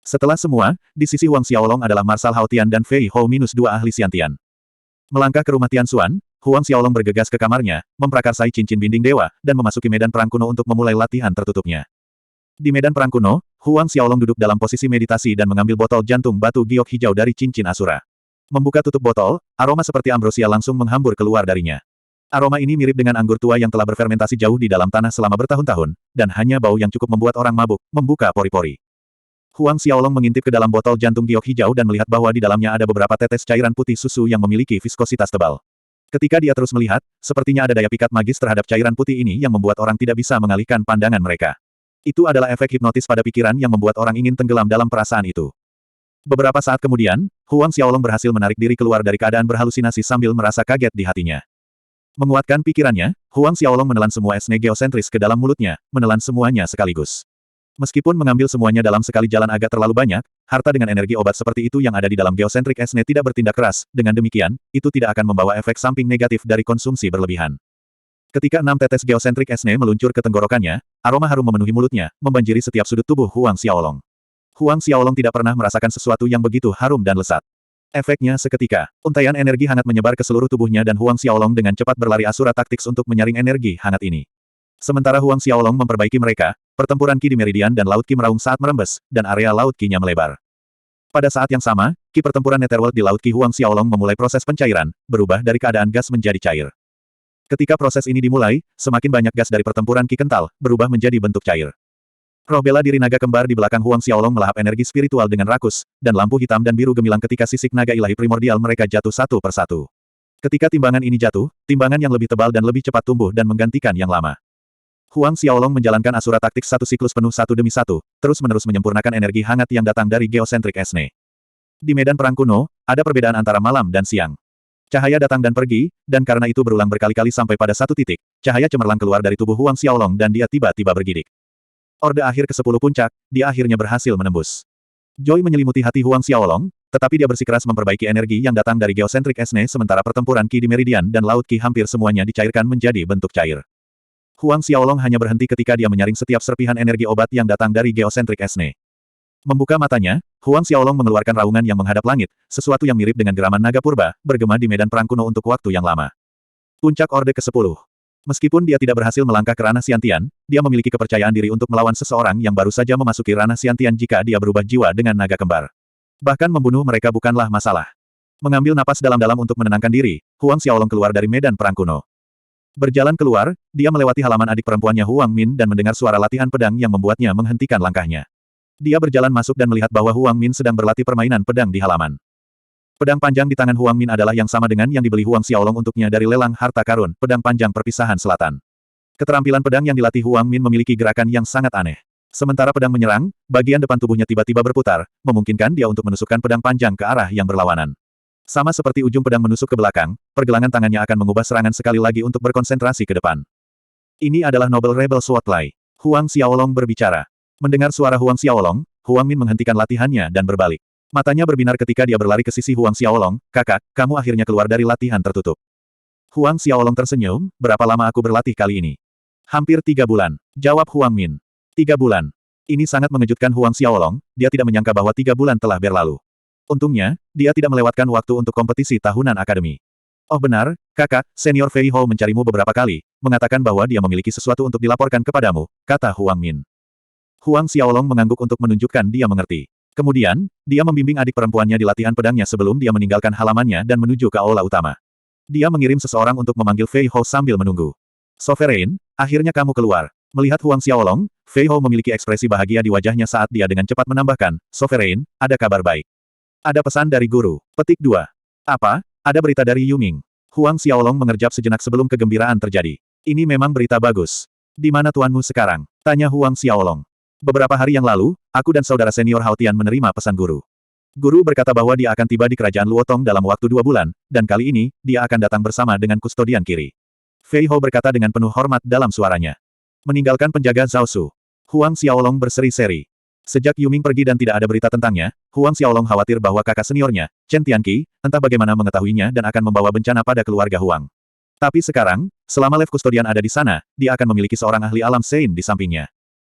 Setelah semua, di sisi Huang Xiaolong adalah Marshal Hao Tian dan Fei Hou -2 ahli Xiantian. Melangkah ke rumah Tianxuan, Huang Xiaolong bergegas ke kamarnya, memprakarsai cincin binding dewa, dan memasuki medan perang kuno untuk memulai latihan tertutupnya. Di medan perang kuno, Huang Xiaolong duduk dalam posisi meditasi dan mengambil botol jantung batu giok hijau dari cincin Asura. Membuka tutup botol, aroma seperti ambrosia langsung menghambur keluar darinya. Aroma ini mirip dengan anggur tua yang telah berfermentasi jauh di dalam tanah selama bertahun-tahun, dan hanya bau yang cukup membuat orang mabuk, membuka pori-pori. Huang Xiaolong mengintip ke dalam botol jantung giok hijau dan melihat bahwa di dalamnya ada beberapa tetes cairan putih susu yang memiliki viskositas tebal. Ketika dia terus melihat, sepertinya ada daya pikat magis terhadap cairan putih ini yang membuat orang tidak bisa mengalihkan pandangan mereka. Itu adalah efek hipnotis pada pikiran yang membuat orang ingin tenggelam dalam perasaan itu. Beberapa saat kemudian, Huang Xiaolong berhasil menarik diri keluar dari keadaan berhalusinasi sambil merasa kaget di hatinya. Menguatkan pikirannya, Huang Xiaolong menelan semua Esne geosentris ke dalam mulutnya, menelan semuanya sekaligus. Meskipun mengambil semuanya dalam sekali jalan agak terlalu banyak, harta dengan energi obat seperti itu yang ada di dalam geosentrik Esne tidak bertindak keras, dengan demikian, itu tidak akan membawa efek samping negatif dari konsumsi berlebihan. Ketika 6 tetes geosentrik Esne meluncur ke tenggorokannya, aroma harum memenuhi mulutnya, membanjiri setiap sudut tubuh Huang Xiaolong. Huang Xiaolong tidak pernah merasakan sesuatu yang begitu harum dan lesat. Efeknya seketika, untaian energi hangat menyebar ke seluruh tubuhnya dan Huang Xiaolong dengan cepat berlari Asura Tactics untuk menyaring energi hangat ini. Sementara Huang Xiaolong memperbaiki mereka, pertempuran Qi di Meridian dan Laut Qi meraung saat merembes, dan area Laut Qi-nya melebar. Pada saat yang sama, Qi pertempuran Netherworld di Laut Qi Huang Xiaolong memulai proses pencairan, berubah dari keadaan gas menjadi cair. Ketika proses ini dimulai, semakin banyak gas dari pertempuran Qi kental, berubah menjadi bentuk cair. Roh bela diri naga kembar di belakang Huang Xiaolong melahap energi spiritual dengan rakus, dan lampu hitam dan biru gemilang ketika sisik naga ilahi primordial mereka jatuh satu persatu. Ketika timbangan ini jatuh, timbangan yang lebih tebal dan lebih cepat tumbuh dan menggantikan yang lama. Huang Xiaolong menjalankan asura taktik satu siklus penuh satu demi satu, terus-menerus menyempurnakan energi hangat yang datang dari geosentrik Esne. Di medan perang kuno, ada perbedaan antara malam dan siang. Cahaya datang dan pergi, dan karena itu berulang berkali-kali sampai pada satu titik, cahaya cemerlang keluar dari tubuh Huang Xiaolong dan dia tiba-tiba bergidik. Orde akhir ke-10 puncak, dia akhirnya berhasil menembus. Joy menyelimuti hati Huang Xiaolong, tetapi dia bersikeras memperbaiki energi yang datang dari geosentrik Esne sementara pertempuran Qi di Meridian dan Laut Qi hampir semuanya dicairkan menjadi bentuk cair. Huang Xiaolong hanya berhenti ketika dia menyaring setiap serpihan energi obat yang datang dari geosentrik Esne. Membuka matanya, Huang Xiaolong mengeluarkan raungan yang menghadap langit, sesuatu yang mirip dengan geraman naga purba, bergema di medan perang kuno untuk waktu yang lama. Puncak Orde ke-10. Meskipun dia tidak berhasil melangkah ke ranah Xiantian, dia memiliki kepercayaan diri untuk melawan seseorang yang baru saja memasuki ranah Xiantian jika dia berubah jiwa dengan naga kembar. Bahkan membunuh mereka bukanlah masalah. Mengambil napas dalam-dalam untuk menenangkan diri, Huang Xiaolong keluar dari medan perang kuno. Berjalan keluar, dia melewati halaman adik perempuannya Huang Min dan mendengar suara latihan pedang yang membuatnya menghentikan langkahnya. Dia berjalan masuk dan melihat bahwa Huang Min sedang berlatih permainan pedang di halaman. Pedang panjang di tangan Huang Min adalah yang sama dengan yang dibeli Huang Xiaolong untuknya dari lelang harta karun, pedang panjang perpisahan selatan. Keterampilan pedang yang dilatih Huang Min memiliki gerakan yang sangat aneh. Sementara pedang menyerang, bagian depan tubuhnya tiba-tiba berputar, memungkinkan dia untuk menusukkan pedang panjang ke arah yang berlawanan. Sama seperti ujung pedang menusuk ke belakang, pergelangan tangannya akan mengubah serangan sekali lagi untuk berkonsentrasi ke depan. Ini adalah Noble Rebel Swordplay. Huang Xiaolong berbicara. Mendengar suara Huang Xiaolong, Huang Min menghentikan latihannya dan berbalik. Matanya berbinar ketika dia berlari ke sisi Huang Xiaolong, "Kakak, kamu akhirnya keluar dari latihan tertutup." Huang Xiaolong tersenyum, "Berapa lama aku berlatih kali ini?" "Hampir 3 bulan," jawab Huang Min. 3 bulan. Ini sangat mengejutkan Huang Xiaolong, dia tidak menyangka bahwa 3 bulan telah berlalu. Untungnya, dia tidak melewatkan waktu untuk kompetisi tahunan akademi. "Oh benar, kakak, senior Fei Hou mencarimu beberapa kali, mengatakan bahwa dia memiliki sesuatu untuk dilaporkan kepadamu," kata Huang Min. Huang Xiaolong mengangguk untuk menunjukkan dia mengerti. Kemudian, dia membimbing adik perempuannya di latihan pedangnya sebelum dia meninggalkan halamannya dan menuju ke aula utama. Dia mengirim seseorang untuk memanggil Fei Hou sambil menunggu. "Sovereign, akhirnya kamu keluar." Melihat Huang Xiaolong, Fei Hou memiliki ekspresi bahagia di wajahnya saat dia dengan cepat menambahkan, "Sovereign, ada kabar baik. Ada pesan dari guru." Petik 2. "Apa? Ada berita dari Yuming." Huang Xiaolong mengerjap sejenak sebelum kegembiraan terjadi. "Ini memang berita bagus. Di mana tuanmu sekarang?" tanya Huang Xiaolong. "Beberapa hari yang lalu, aku dan saudara senior Hao Tian menerima pesan guru. Guru berkata bahwa dia akan tiba di kerajaan Luotong dalam waktu 2 bulan, dan kali ini, dia akan datang bersama dengan kustodian kiri." Fei Hou berkata dengan penuh hormat dalam suaranya. Meninggalkan penjaga Zhao Su. Huang Xiaolong berseri-seri. Sejak Yuming pergi dan tidak ada berita tentangnya, Huang Xiaolong khawatir bahwa kakak seniornya, Chen Tianqi, entah bagaimana mengetahuinya dan akan membawa bencana pada keluarga Huang. Tapi sekarang, selama Lev Kustodian ada di sana, dia akan memiliki seorang ahli alam Sein di sampingnya.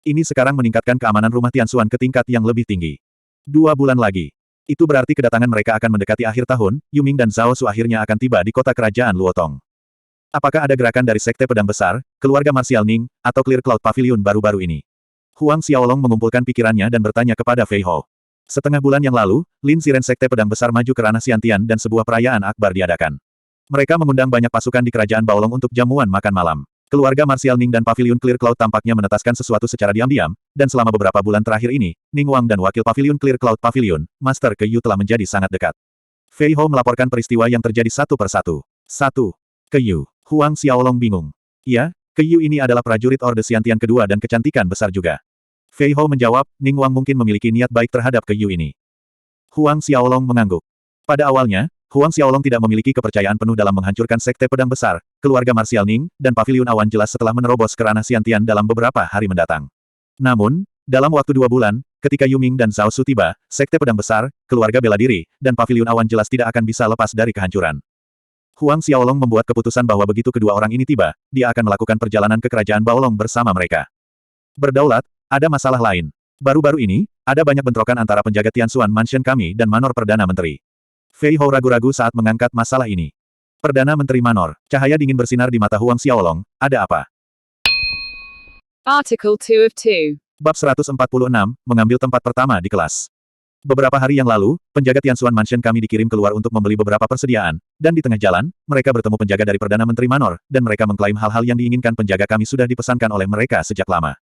Ini sekarang meningkatkan keamanan rumah Tianxuan ke tingkat yang lebih tinggi. 2 bulan lagi. Itu berarti kedatangan mereka akan mendekati akhir tahun, Yuming dan Zhao Su akhirnya akan tiba di kota kerajaan Luotong. Apakah ada gerakan dari Sekte Pedang Besar, keluarga Martial Ning, atau Clear Cloud Pavilion baru-baru ini? Huang Xiaolong mengumpulkan pikirannya dan bertanya kepada Fei Hou. Setengah bulan yang lalu, Lin Siren Sekte Pedang Besar maju ke ranah Xiantian dan sebuah perayaan akbar diadakan. Mereka mengundang banyak pasukan di kerajaan Baolong untuk jamuan makan malam. Keluarga Martial Ning dan Pavilion Clear Cloud tampaknya menetaskan sesuatu secara diam-diam, dan selama beberapa bulan terakhir ini, Ning Wang dan wakil Pavilion Clear Cloud Pavilion, Master Ke Yu telah menjadi sangat dekat. Fei Hou melaporkan peristiwa yang terjadi satu persatu. 1. Ke Yu. Huang Xiaolong bingung. "Ya, Ke Yu ini adalah prajurit Orde Xiantian kedua dan kecantikan besar juga." Fei Hou menjawab, "Ning Wang mungkin memiliki niat baik terhadap Ke Yu ini." Huang Xiaolong mengangguk. Pada awalnya, Huang Xiaolong tidak memiliki kepercayaan penuh dalam menghancurkan Sekte Pedang Besar, keluarga Martial Ning, dan Pavilion Awan jelas setelah menerobos ke ranah Xiantian dalam beberapa hari mendatang. Namun, dalam waktu 2 bulan, ketika Yuming dan Zhao Su tiba, Sekte Pedang Besar, keluarga bela diri, dan Pavilion Awan jelas tidak akan bisa lepas dari kehancuran. Huang Xiaolong membuat keputusan bahwa begitu kedua orang ini tiba, dia akan melakukan perjalanan ke kerajaan Baolong bersama mereka. Berdaulat, ada masalah lain. Baru-baru ini, ada banyak bentrokan antara penjaga Tianxuan Mansion kami dan Manor Perdana Menteri. Fei Hou ragu-ragu saat mengangkat masalah ini. Perdana Menteri Manor, cahaya dingin bersinar di mata Huang Xiaolong, ada apa? Article 2 of 2. Bab 146, mengambil tempat pertama di kelas. Beberapa hari yang lalu, penjaga Tianxuan Mansion kami dikirim keluar untuk membeli beberapa persediaan, dan di tengah jalan, mereka bertemu penjaga dari Perdana Menteri Manor, dan mereka mengklaim hal-hal yang diinginkan penjaga kami sudah dipesankan oleh mereka sejak lama.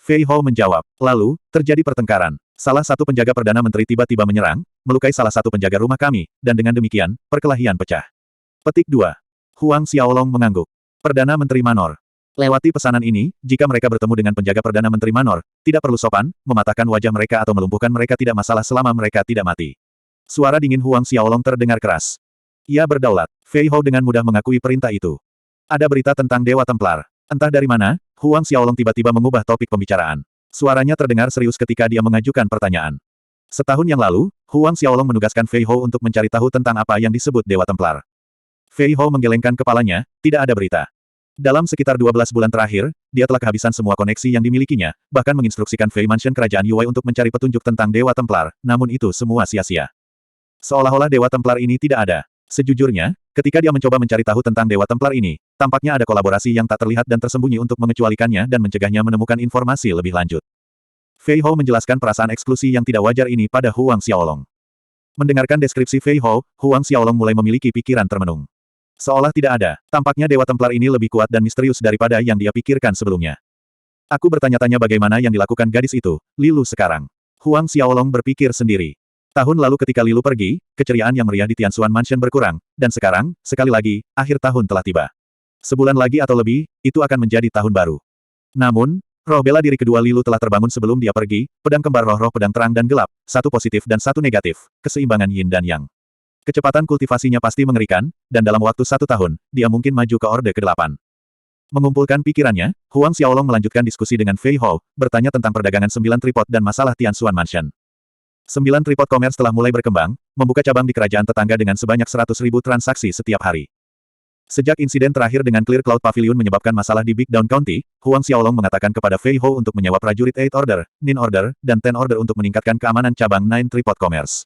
Fei Hao menjawab. Lalu, terjadi pertengkaran. Salah satu penjaga Perdana Menteri tiba-tiba menyerang, melukai salah satu penjaga rumah kami, dan dengan demikian, perkelahian pecah. Petik 2. Huang Xiaolong mengangguk. Perdana Menteri Manor. Lewati pesanan ini, jika mereka bertemu dengan penjaga Perdana Menteri Manor, tidak perlu sopan, mematahkan wajah mereka atau melumpuhkan mereka tidak masalah selama mereka tidak mati. Suara dingin Huang Xiaolong terdengar keras. Ia berdaulat. Fei Hao dengan mudah mengakui perintah itu. Ada berita tentang Dewa Templar. Entah dari mana, Huang Xiaolong tiba-tiba mengubah topik pembicaraan. Suaranya terdengar serius ketika dia mengajukan pertanyaan. Setahun yang lalu, Huang Xiaolong menugaskan Fei Hao untuk mencari tahu tentang apa yang disebut Dewa Templar. Fei Hao menggelengkan kepalanya, tidak ada berita. Dalam sekitar 12 bulan terakhir, dia telah kehabisan semua koneksi yang dimilikinya, bahkan menginstruksikan Fei Mansion Kerajaan Yuwei untuk mencari petunjuk tentang Dewa Templar, namun itu semua sia-sia. Seolah-olah Dewa Templar ini tidak ada. Sejujurnya, ketika dia mencoba mencari tahu tentang Dewa Templar ini, tampaknya ada kolaborasi yang tak terlihat dan tersembunyi untuk mengecualikannya dan mencegahnya menemukan informasi lebih lanjut. Fei Hao menjelaskan perasaan eksklusi yang tidak wajar ini pada Huang Xiaolong. Mendengarkan deskripsi Fei Hao, Huang Xiaolong mulai memiliki pikiran termenung. Seolah tidak ada, tampaknya Dewa Templar ini lebih kuat dan misterius daripada yang dia pikirkan sebelumnya. Aku bertanya-tanya bagaimana yang dilakukan gadis itu, Lilu sekarang. Huang Xiaolong berpikir sendiri. Tahun lalu ketika Lilu pergi, keceriaan yang meriah di Tianxuan Mansion berkurang, dan sekarang, sekali lagi, akhir tahun telah tiba. Sebulan lagi atau lebih, itu akan menjadi tahun baru. Namun, roh bela diri kedua Lilu telah terbangun sebelum dia pergi, pedang kembar roh-roh pedang terang dan gelap, satu positif dan satu negatif, keseimbangan yin dan yang. Kecepatan kultivasinya pasti mengerikan, dan dalam waktu 1 tahun, dia mungkin maju ke Orde ke-8. Mengumpulkan pikirannya, Huang Xiaolong melanjutkan diskusi dengan Fei Hao, bertanya tentang perdagangan 9 tripod dan masalah Tianxuan Mansion. 9 tripod commerce telah mulai berkembang, membuka cabang di kerajaan tetangga dengan sebanyak 100.000 transaksi setiap hari. Sejak insiden terakhir dengan Clear Cloud Pavilion menyebabkan masalah di Big Down County, Huang Xiaolong mengatakan kepada Fei Hao untuk menyewa prajurit 8 Order, Nin Order, dan 10 Order untuk meningkatkan keamanan cabang 9 tripod commerce.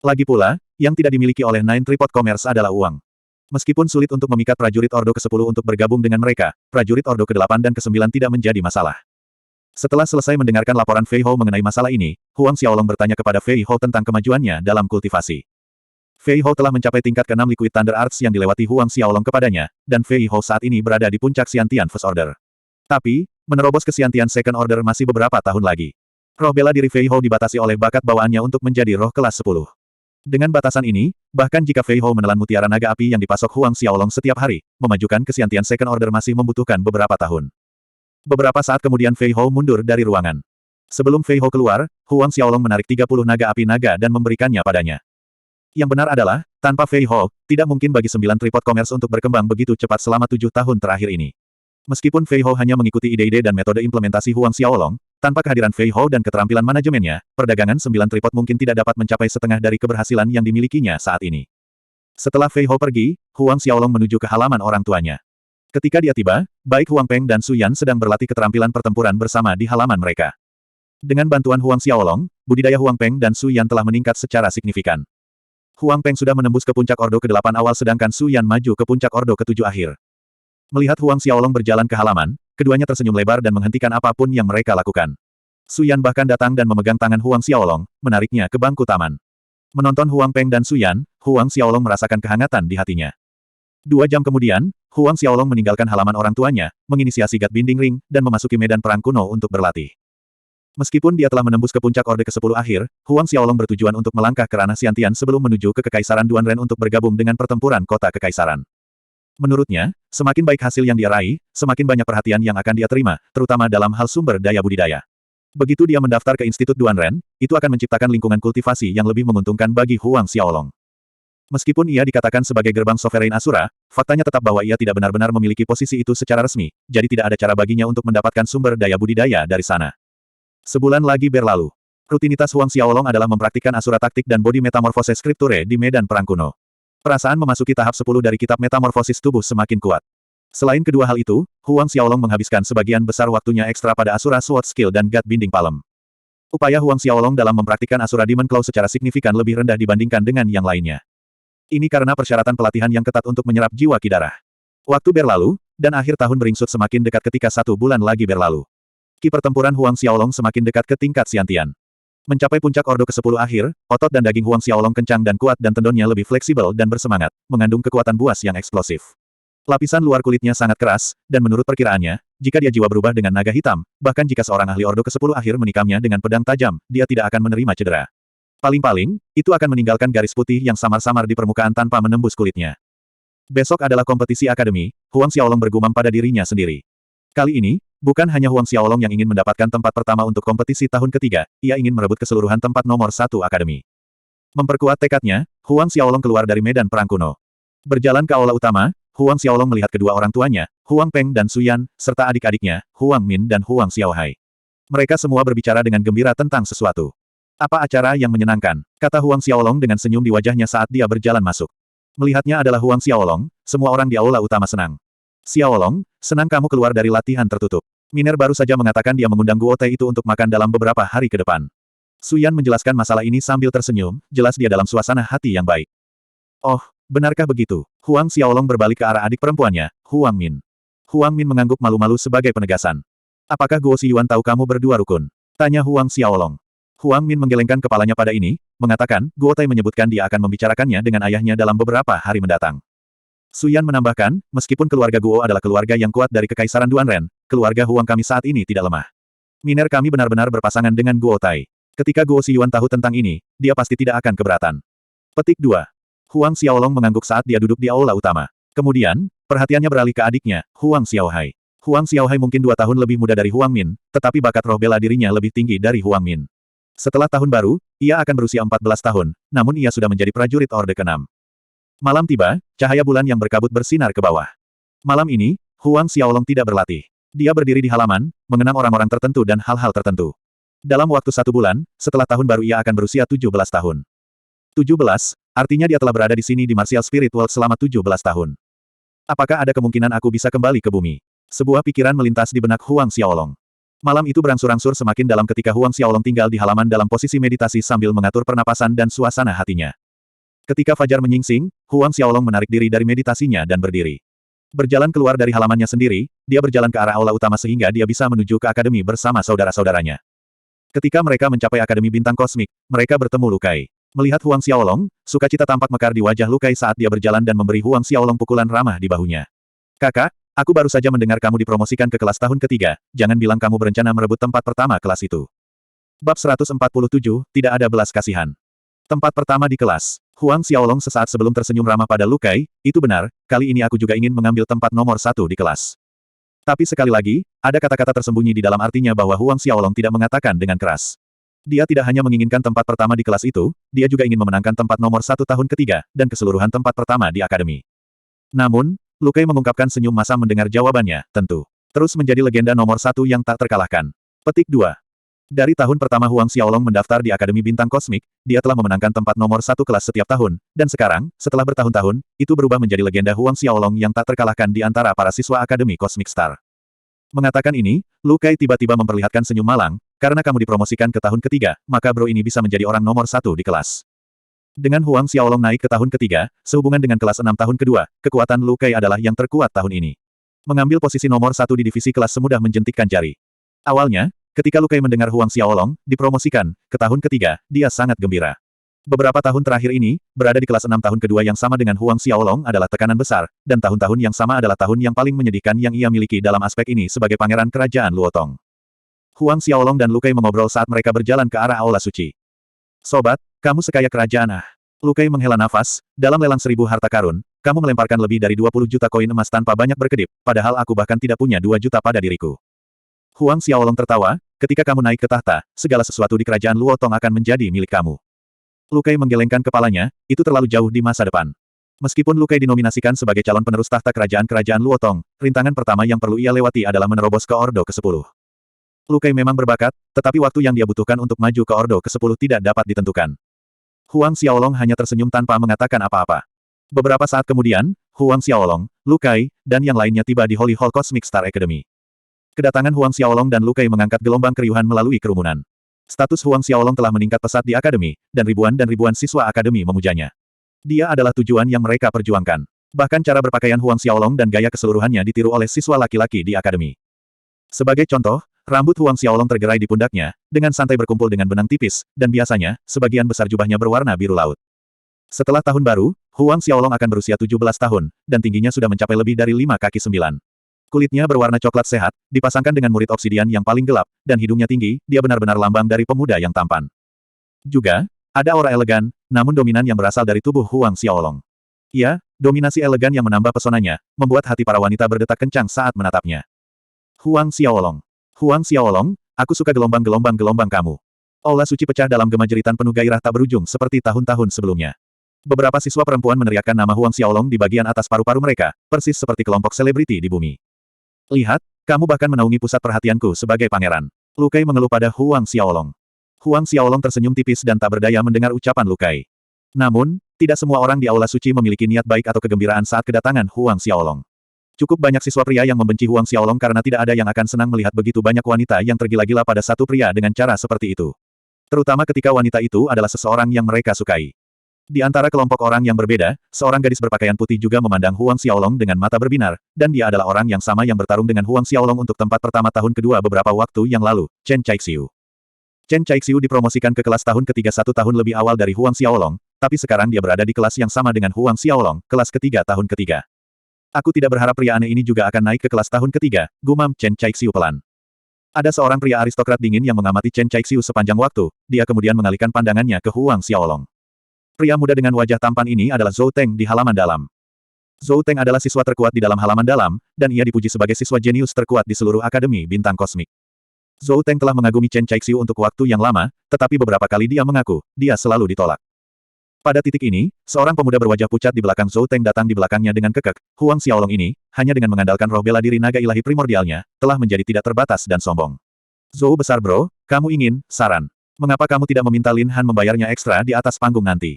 Lagi pula, yang tidak dimiliki oleh 9 tripod commerce adalah uang. Meskipun sulit untuk memikat prajurit Ordo ke-10 untuk bergabung dengan mereka, prajurit Ordo ke-8 dan ke-9 tidak menjadi masalah. Setelah selesai mendengarkan laporan Fei Hao mengenai masalah ini, Huang Xiaolong bertanya kepada Fei Hao tentang kemajuannya dalam kultivasi. Fei Hao telah mencapai tingkat ke-6 Liquid Thunder Arts yang dilewati Huang Xiaolong kepadanya, dan Fei Hao saat ini berada di puncak Xiantian First Order. Tapi, menerobos ke Xiantian Second Order masih beberapa tahun lagi. Roh bela diri Fei Hao dibatasi oleh bakat bawaannya untuk menjadi roh kelas 10. Dengan batasan ini, bahkan jika Fei Hao menelan mutiara naga api yang dipasok Huang Xiaolong setiap hari, memajukan ke Xiantian Second Order masih membutuhkan beberapa tahun. Beberapa saat kemudian Fei Hao mundur dari ruangan. Sebelum Fei Hao keluar, Huang Xiaolong menarik 30 naga api naga dan memberikannya padanya. Yang benar adalah, tanpa Fei Hao, tidak mungkin bagi 9 tripod commerce untuk berkembang begitu cepat selama 7 tahun terakhir ini. Meskipun Fei Hao hanya mengikuti ide-ide dan metode implementasi Huang Xiaolong, tanpa kehadiran Fei Hao dan keterampilan manajemennya, perdagangan 9 tripod mungkin tidak dapat mencapai setengah dari keberhasilan yang dimilikinya saat ini. Setelah Fei Hao pergi, Huang Xiaolong menuju ke halaman orang tuanya. Ketika dia tiba, baik Huang Peng dan Su Yan sedang berlatih keterampilan pertempuran bersama di halaman mereka. Dengan bantuan Huang Xiaolong, budidaya Huang Peng dan Su Yan telah meningkat secara signifikan. Huang Peng sudah menembus ke puncak Ordo ke-8 awal sedangkan Su Yan maju ke puncak Ordo ke-7 akhir. Melihat Huang Xiaolong berjalan ke halaman, keduanya tersenyum lebar dan menghentikan apapun yang mereka lakukan. Su Yan bahkan datang dan memegang tangan Huang Xiaolong, menariknya ke bangku taman. Menonton Huang Peng dan Su Yan, Huang Xiaolong merasakan kehangatan di hatinya. 2 jam kemudian, Huang Xiaolong meninggalkan halaman orang tuanya, menginisiasi God Binding Ring, dan memasuki medan perang kuno untuk berlatih. Meskipun dia telah menembus ke puncak Orde ke-10 akhir, Huang Xiaolong bertujuan untuk melangkah ke ranah Xiantian sebelum menuju ke Kekaisaran Duanren untuk bergabung dengan pertempuran kota Kekaisaran. Menurutnya, semakin baik hasil yang dia raih, semakin banyak perhatian yang akan dia terima, terutama dalam hal sumber daya budidaya. Begitu dia mendaftar ke Institut Duanren, itu akan menciptakan lingkungan kultivasi yang lebih menguntungkan bagi Huang Xiaolong. Meskipun ia dikatakan sebagai gerbang sovereign Asura, faktanya tetap bahwa ia tidak benar-benar memiliki posisi itu secara resmi, jadi tidak ada cara baginya untuk mendapatkan sumber daya budidaya dari sana. Sebulan lagi berlalu. Rutinitas Huang Xiaolong adalah mempraktikkan Asura taktik dan body metamorphose scripture di medan perang kuno. Perasaan memasuki tahap 10 dari kitab metamorfosis tubuh semakin kuat. Selain kedua hal itu, Huang Xiaolong menghabiskan sebagian besar waktunya ekstra pada Asura Sword Skill dan God Binding Palm. Upaya Huang Xiaolong dalam mempraktikkan Asura Demon Claw secara signifikan lebih rendah dibandingkan dengan yang lainnya. Ini karena persyaratan pelatihan yang ketat untuk menyerap jiwa ki darah. Waktu berlalu, dan akhir tahun beringsut semakin dekat ketika 1 bulan lagi berlalu. Ki pertempuran Huang Xiaolong semakin dekat ke tingkat Xiantian. Mencapai puncak Ordo ke-10 akhir, otot dan daging Huang Xiaolong kencang dan kuat dan tendonnya lebih fleksibel dan bersemangat, mengandung kekuatan buas yang eksplosif. Lapisan luar kulitnya sangat keras, dan menurut perkiraannya, jika dia jiwa berubah dengan naga hitam, bahkan jika seorang ahli Ordo ke-10 akhir menikamnya dengan pedang tajam, dia tidak akan menerima cedera. Paling-paling, itu akan meninggalkan garis putih yang samar-samar di permukaan tanpa menembus kulitnya. Besok adalah kompetisi akademi, Huang Xiaolong bergumam pada dirinya sendiri. Kali ini, bukan hanya Huang Xiaolong yang ingin mendapatkan tempat pertama untuk kompetisi tahun ketiga, ia ingin merebut keseluruhan tempat nomor 1 akademi. Memperkuat tekadnya, Huang Xiaolong keluar dari medan perang kuno. Berjalan ke aula utama, Huang Xiaolong melihat kedua orang tuanya, Huang Peng dan Suyan, serta adik-adiknya, Huang Min dan Huang Xiaohai. Mereka semua berbicara dengan gembira tentang sesuatu. Apa acara yang menyenangkan? Kata Huang Xiaolong dengan senyum di wajahnya saat dia berjalan masuk. Melihatnya adalah Huang Xiaolong, semua orang di aula utama senang. Xiaolong, senang kamu keluar dari latihan tertutup. Miner baru saja mengatakan dia mengundang Guo Tai itu untuk makan dalam beberapa hari ke depan. Suyan menjelaskan masalah ini sambil tersenyum, jelas dia dalam suasana hati yang baik. Oh, benarkah begitu? Huang Xiaolong berbalik ke arah adik perempuannya, Huang Min. Huang Min mengangguk malu-malu sebagai penegasan. Apakah Guo Xiyuan tahu kamu berdua rukun? Tanya Huang Xiaolong. Huang Min menggelengkan kepalanya pada ini, mengatakan, Guo Tai menyebutkan dia akan membicarakannya dengan ayahnya dalam beberapa hari mendatang. Suyan menambahkan, meskipun keluarga Guo adalah keluarga yang kuat dari Kekaisaran Duanren, keluarga Huang kami saat ini tidak lemah. Miner kami benar-benar berpasangan dengan Guo Tai. Ketika Guo Xiyuan tahu tentang ini, dia pasti tidak akan keberatan. Petik 2. Huang Xiaolong mengangguk saat dia duduk di aula utama. Kemudian, perhatiannya beralih ke adiknya, Huang Xiaohai. Huang Xiaohai mungkin 2 tahun lebih muda dari Huang Min, tetapi bakat roh bela dirinya lebih tinggi dari Huang Min. Setelah tahun baru, ia akan berusia 14 tahun, namun ia sudah menjadi prajurit Orde ke-6. Malam tiba, cahaya bulan yang berkabut bersinar ke bawah. Malam ini, Huang Xiaolong tidak berlatih. Dia berdiri di halaman, mengenang orang-orang tertentu dan hal-hal tertentu. Dalam waktu 1 bulan, setelah tahun baru ia akan berusia 17 tahun. 17, artinya dia telah berada di sini di Martial Spirit World selama 17 tahun. Apakah ada kemungkinan aku bisa kembali ke bumi? Sebuah pikiran melintas di benak Huang Xiaolong. Malam itu berangsur-angsur semakin dalam ketika Huang Xiaolong tinggal di halaman dalam posisi meditasi sambil mengatur pernapasan dan suasana hatinya. Ketika fajar menyingsing, Huang Xiaolong menarik diri dari meditasinya dan berdiri. Berjalan keluar dari halamannya sendiri, dia berjalan ke arah aula utama sehingga dia bisa menuju ke akademi bersama saudara-saudaranya. Ketika mereka mencapai Akademi Bintang Kosmik, mereka bertemu Lukai. Melihat Huang Xiaolong, sukacita tampak mekar di wajah Lukai saat dia berjalan dan memberi Huang Xiaolong pukulan ramah di bahunya. Kakak, aku baru saja mendengar kamu dipromosikan ke kelas tahun ketiga, jangan bilang kamu berencana merebut tempat pertama kelas itu. Bab 147, tidak ada belas kasihan. Tempat pertama di kelas. Huang Xiaolong sesaat sebelum tersenyum ramah pada Lukai, itu benar, kali ini aku juga ingin mengambil tempat nomor 1 di kelas. Tapi sekali lagi, ada kata-kata tersembunyi di dalam artinya bahwa Huang Xiaolong tidak mengatakan dengan keras. Dia tidak hanya menginginkan tempat pertama di kelas itu, dia juga ingin memenangkan tempat nomor 1 tahun ketiga, dan keseluruhan tempat pertama di akademi. Namun, Lukai mengungkapkan senyum masam mendengar jawabannya, tentu. Terus menjadi legenda nomor 1 yang tak terkalahkan. Petik 2. Dari tahun pertama Huang Xiaolong mendaftar di Akademi Bintang Kosmik, dia telah memenangkan tempat nomor 1 kelas setiap tahun, dan sekarang, setelah bertahun-tahun, itu berubah menjadi legenda Huang Xiaolong yang tak terkalahkan di antara para siswa Akademi Cosmic Star. Mengatakan ini, Lukai tiba-tiba memperlihatkan senyum malang, karena kamu dipromosikan ke tahun ketiga, maka bro ini bisa menjadi orang nomor 1 di kelas. Dengan Huang Xiaolong naik ke tahun ketiga, sehubungan dengan kelas 6 tahun kedua, kekuatan Lukai adalah yang terkuat tahun ini. Mengambil posisi nomor 1 di divisi kelas semudah menjentikkan jari. Awalnya, ketika Lukai mendengar Huang Xiaolong dipromosikan ke tahun ketiga, dia sangat gembira. Beberapa tahun terakhir ini, berada di kelas 6 tahun kedua yang sama dengan Huang Xiaolong adalah tekanan besar, dan tahun-tahun yang sama adalah tahun yang paling menyedihkan yang ia miliki dalam aspek ini sebagai pangeran kerajaan Luotong. Huang Xiaolong dan Lukai mengobrol saat mereka berjalan ke arah aula suci. Sobat, kamu sekaya kerajaan ah. Lukai menghela nafas, dalam lelang 1000 harta karun, kamu melemparkan lebih dari 20 juta koin emas tanpa banyak berkedip, padahal aku bahkan tidak punya 2 juta pada diriku. Huang Xiaolong tertawa, ketika kamu naik ke tahta, segala sesuatu di kerajaan Luotong akan menjadi milik kamu. Lukai menggelengkan kepalanya, itu terlalu jauh di masa depan. Meskipun Lukai dinominasikan sebagai calon penerus tahta kerajaan Luotong, rintangan pertama yang perlu ia lewati adalah menerobos ke Ordo ke-10. Lukai memang berbakat, tetapi waktu yang dia butuhkan untuk maju ke Ordo ke-10 tidak dapat ditentukan. Huang Xiaolong hanya tersenyum tanpa mengatakan apa-apa. Beberapa saat kemudian, Huang Xiaolong, Lukai, dan yang lainnya tiba di Holy Hall Cosmic Star Academy. Kedatangan Huang Xiaolong dan Lukai mengangkat gelombang keriuhan melalui kerumunan. Status Huang Xiaolong telah meningkat pesat di akademi, dan ribuan siswa akademi memujanya. Dia adalah tujuan yang mereka perjuangkan. Bahkan cara berpakaian Huang Xiaolong dan gaya keseluruhannya ditiru oleh siswa laki-laki di akademi. Sebagai contoh, rambut Huang Xiaolong tergerai di pundaknya, dengan santai berkumpul dengan benang tipis, dan biasanya, sebagian besar jubahnya berwarna biru laut. Setelah tahun baru, Huang Xiaolong akan berusia 17 tahun, dan tingginya sudah mencapai lebih dari 5 kaki 9. Kulitnya berwarna coklat sehat, dipasangkan dengan murid obsidian yang paling gelap, dan hidungnya tinggi, dia benar-benar lambang dari pemuda yang tampan. Juga, ada aura elegan, namun dominan yang berasal dari tubuh Huang Xiaolong. Ya, dominasi elegan yang menambah pesonanya, membuat hati para wanita berdetak kencang saat menatapnya. Huang Xiaolong. Huang Xiaolong, aku suka gelombang-gelombang kamu. Aula suci pecah dalam gema jeritan penuh gairah tak berujung seperti tahun-tahun sebelumnya. Beberapa siswa perempuan meneriakkan nama Huang Xiaolong di bagian atas paru-paru mereka, persis seperti kelompok selebriti di bumi. Lihat, kamu bahkan menaungi pusat perhatianku sebagai pangeran. Lu Kai mengeluh pada Huang Xiaolong. Huang Xiaolong tersenyum tipis dan tak berdaya mendengar ucapan Lu Kai. Namun, tidak semua orang di aula suci memiliki niat baik atau kegembiraan saat kedatangan Huang Xiaolong. Cukup banyak siswa pria yang membenci Huang Xiaolong karena tidak ada yang akan senang melihat begitu banyak wanita yang tergila-gila pada satu pria dengan cara seperti itu. Terutama ketika wanita itu adalah seseorang yang mereka sukai. Di antara kelompok orang yang berbeda, seorang gadis berpakaian putih juga memandang Huang Xiaolong dengan mata berbinar, dan dia adalah orang yang sama yang bertarung dengan Huang Xiaolong untuk tempat pertama tahun kedua beberapa waktu yang lalu, Chen Caixiu. Chen Caixiu dipromosikan ke kelas tahun ketiga 1 tahun lebih awal dari Huang Xiaolong, tapi sekarang dia berada di kelas yang sama dengan Huang Xiaolong, kelas ketiga tahun ketiga. Aku tidak berharap pria aneh ini juga akan naik ke kelas tahun ketiga, gumam Chen Caixiu pelan. Ada seorang pria aristokrat dingin yang mengamati Chen Caixiu sepanjang waktu, dia kemudian mengalihkan pandangannya ke Huang Xiaolong. Pria muda dengan wajah tampan ini adalah Zhou Teng di halaman dalam. Zhou Teng adalah siswa terkuat di dalam halaman dalam, dan ia dipuji sebagai siswa jenius terkuat di seluruh Akademi Bintang Kosmik. Zhou Teng telah mengagumi Chen Caixiu untuk waktu yang lama, tetapi beberapa kali dia mengaku, dia selalu ditolak. Pada titik ini, seorang pemuda berwajah pucat di belakang Zhou Teng datang di belakangnya dengan kekeh. Huang Xiaolong ini, hanya dengan mengandalkan roh bela diri naga ilahi primordialnya, telah menjadi tidak terbatas dan sombong. Zhou besar bro, kamu ingin, saran. Mengapa kamu tidak meminta Lin Han membayarnya ekstra di atas panggung nanti?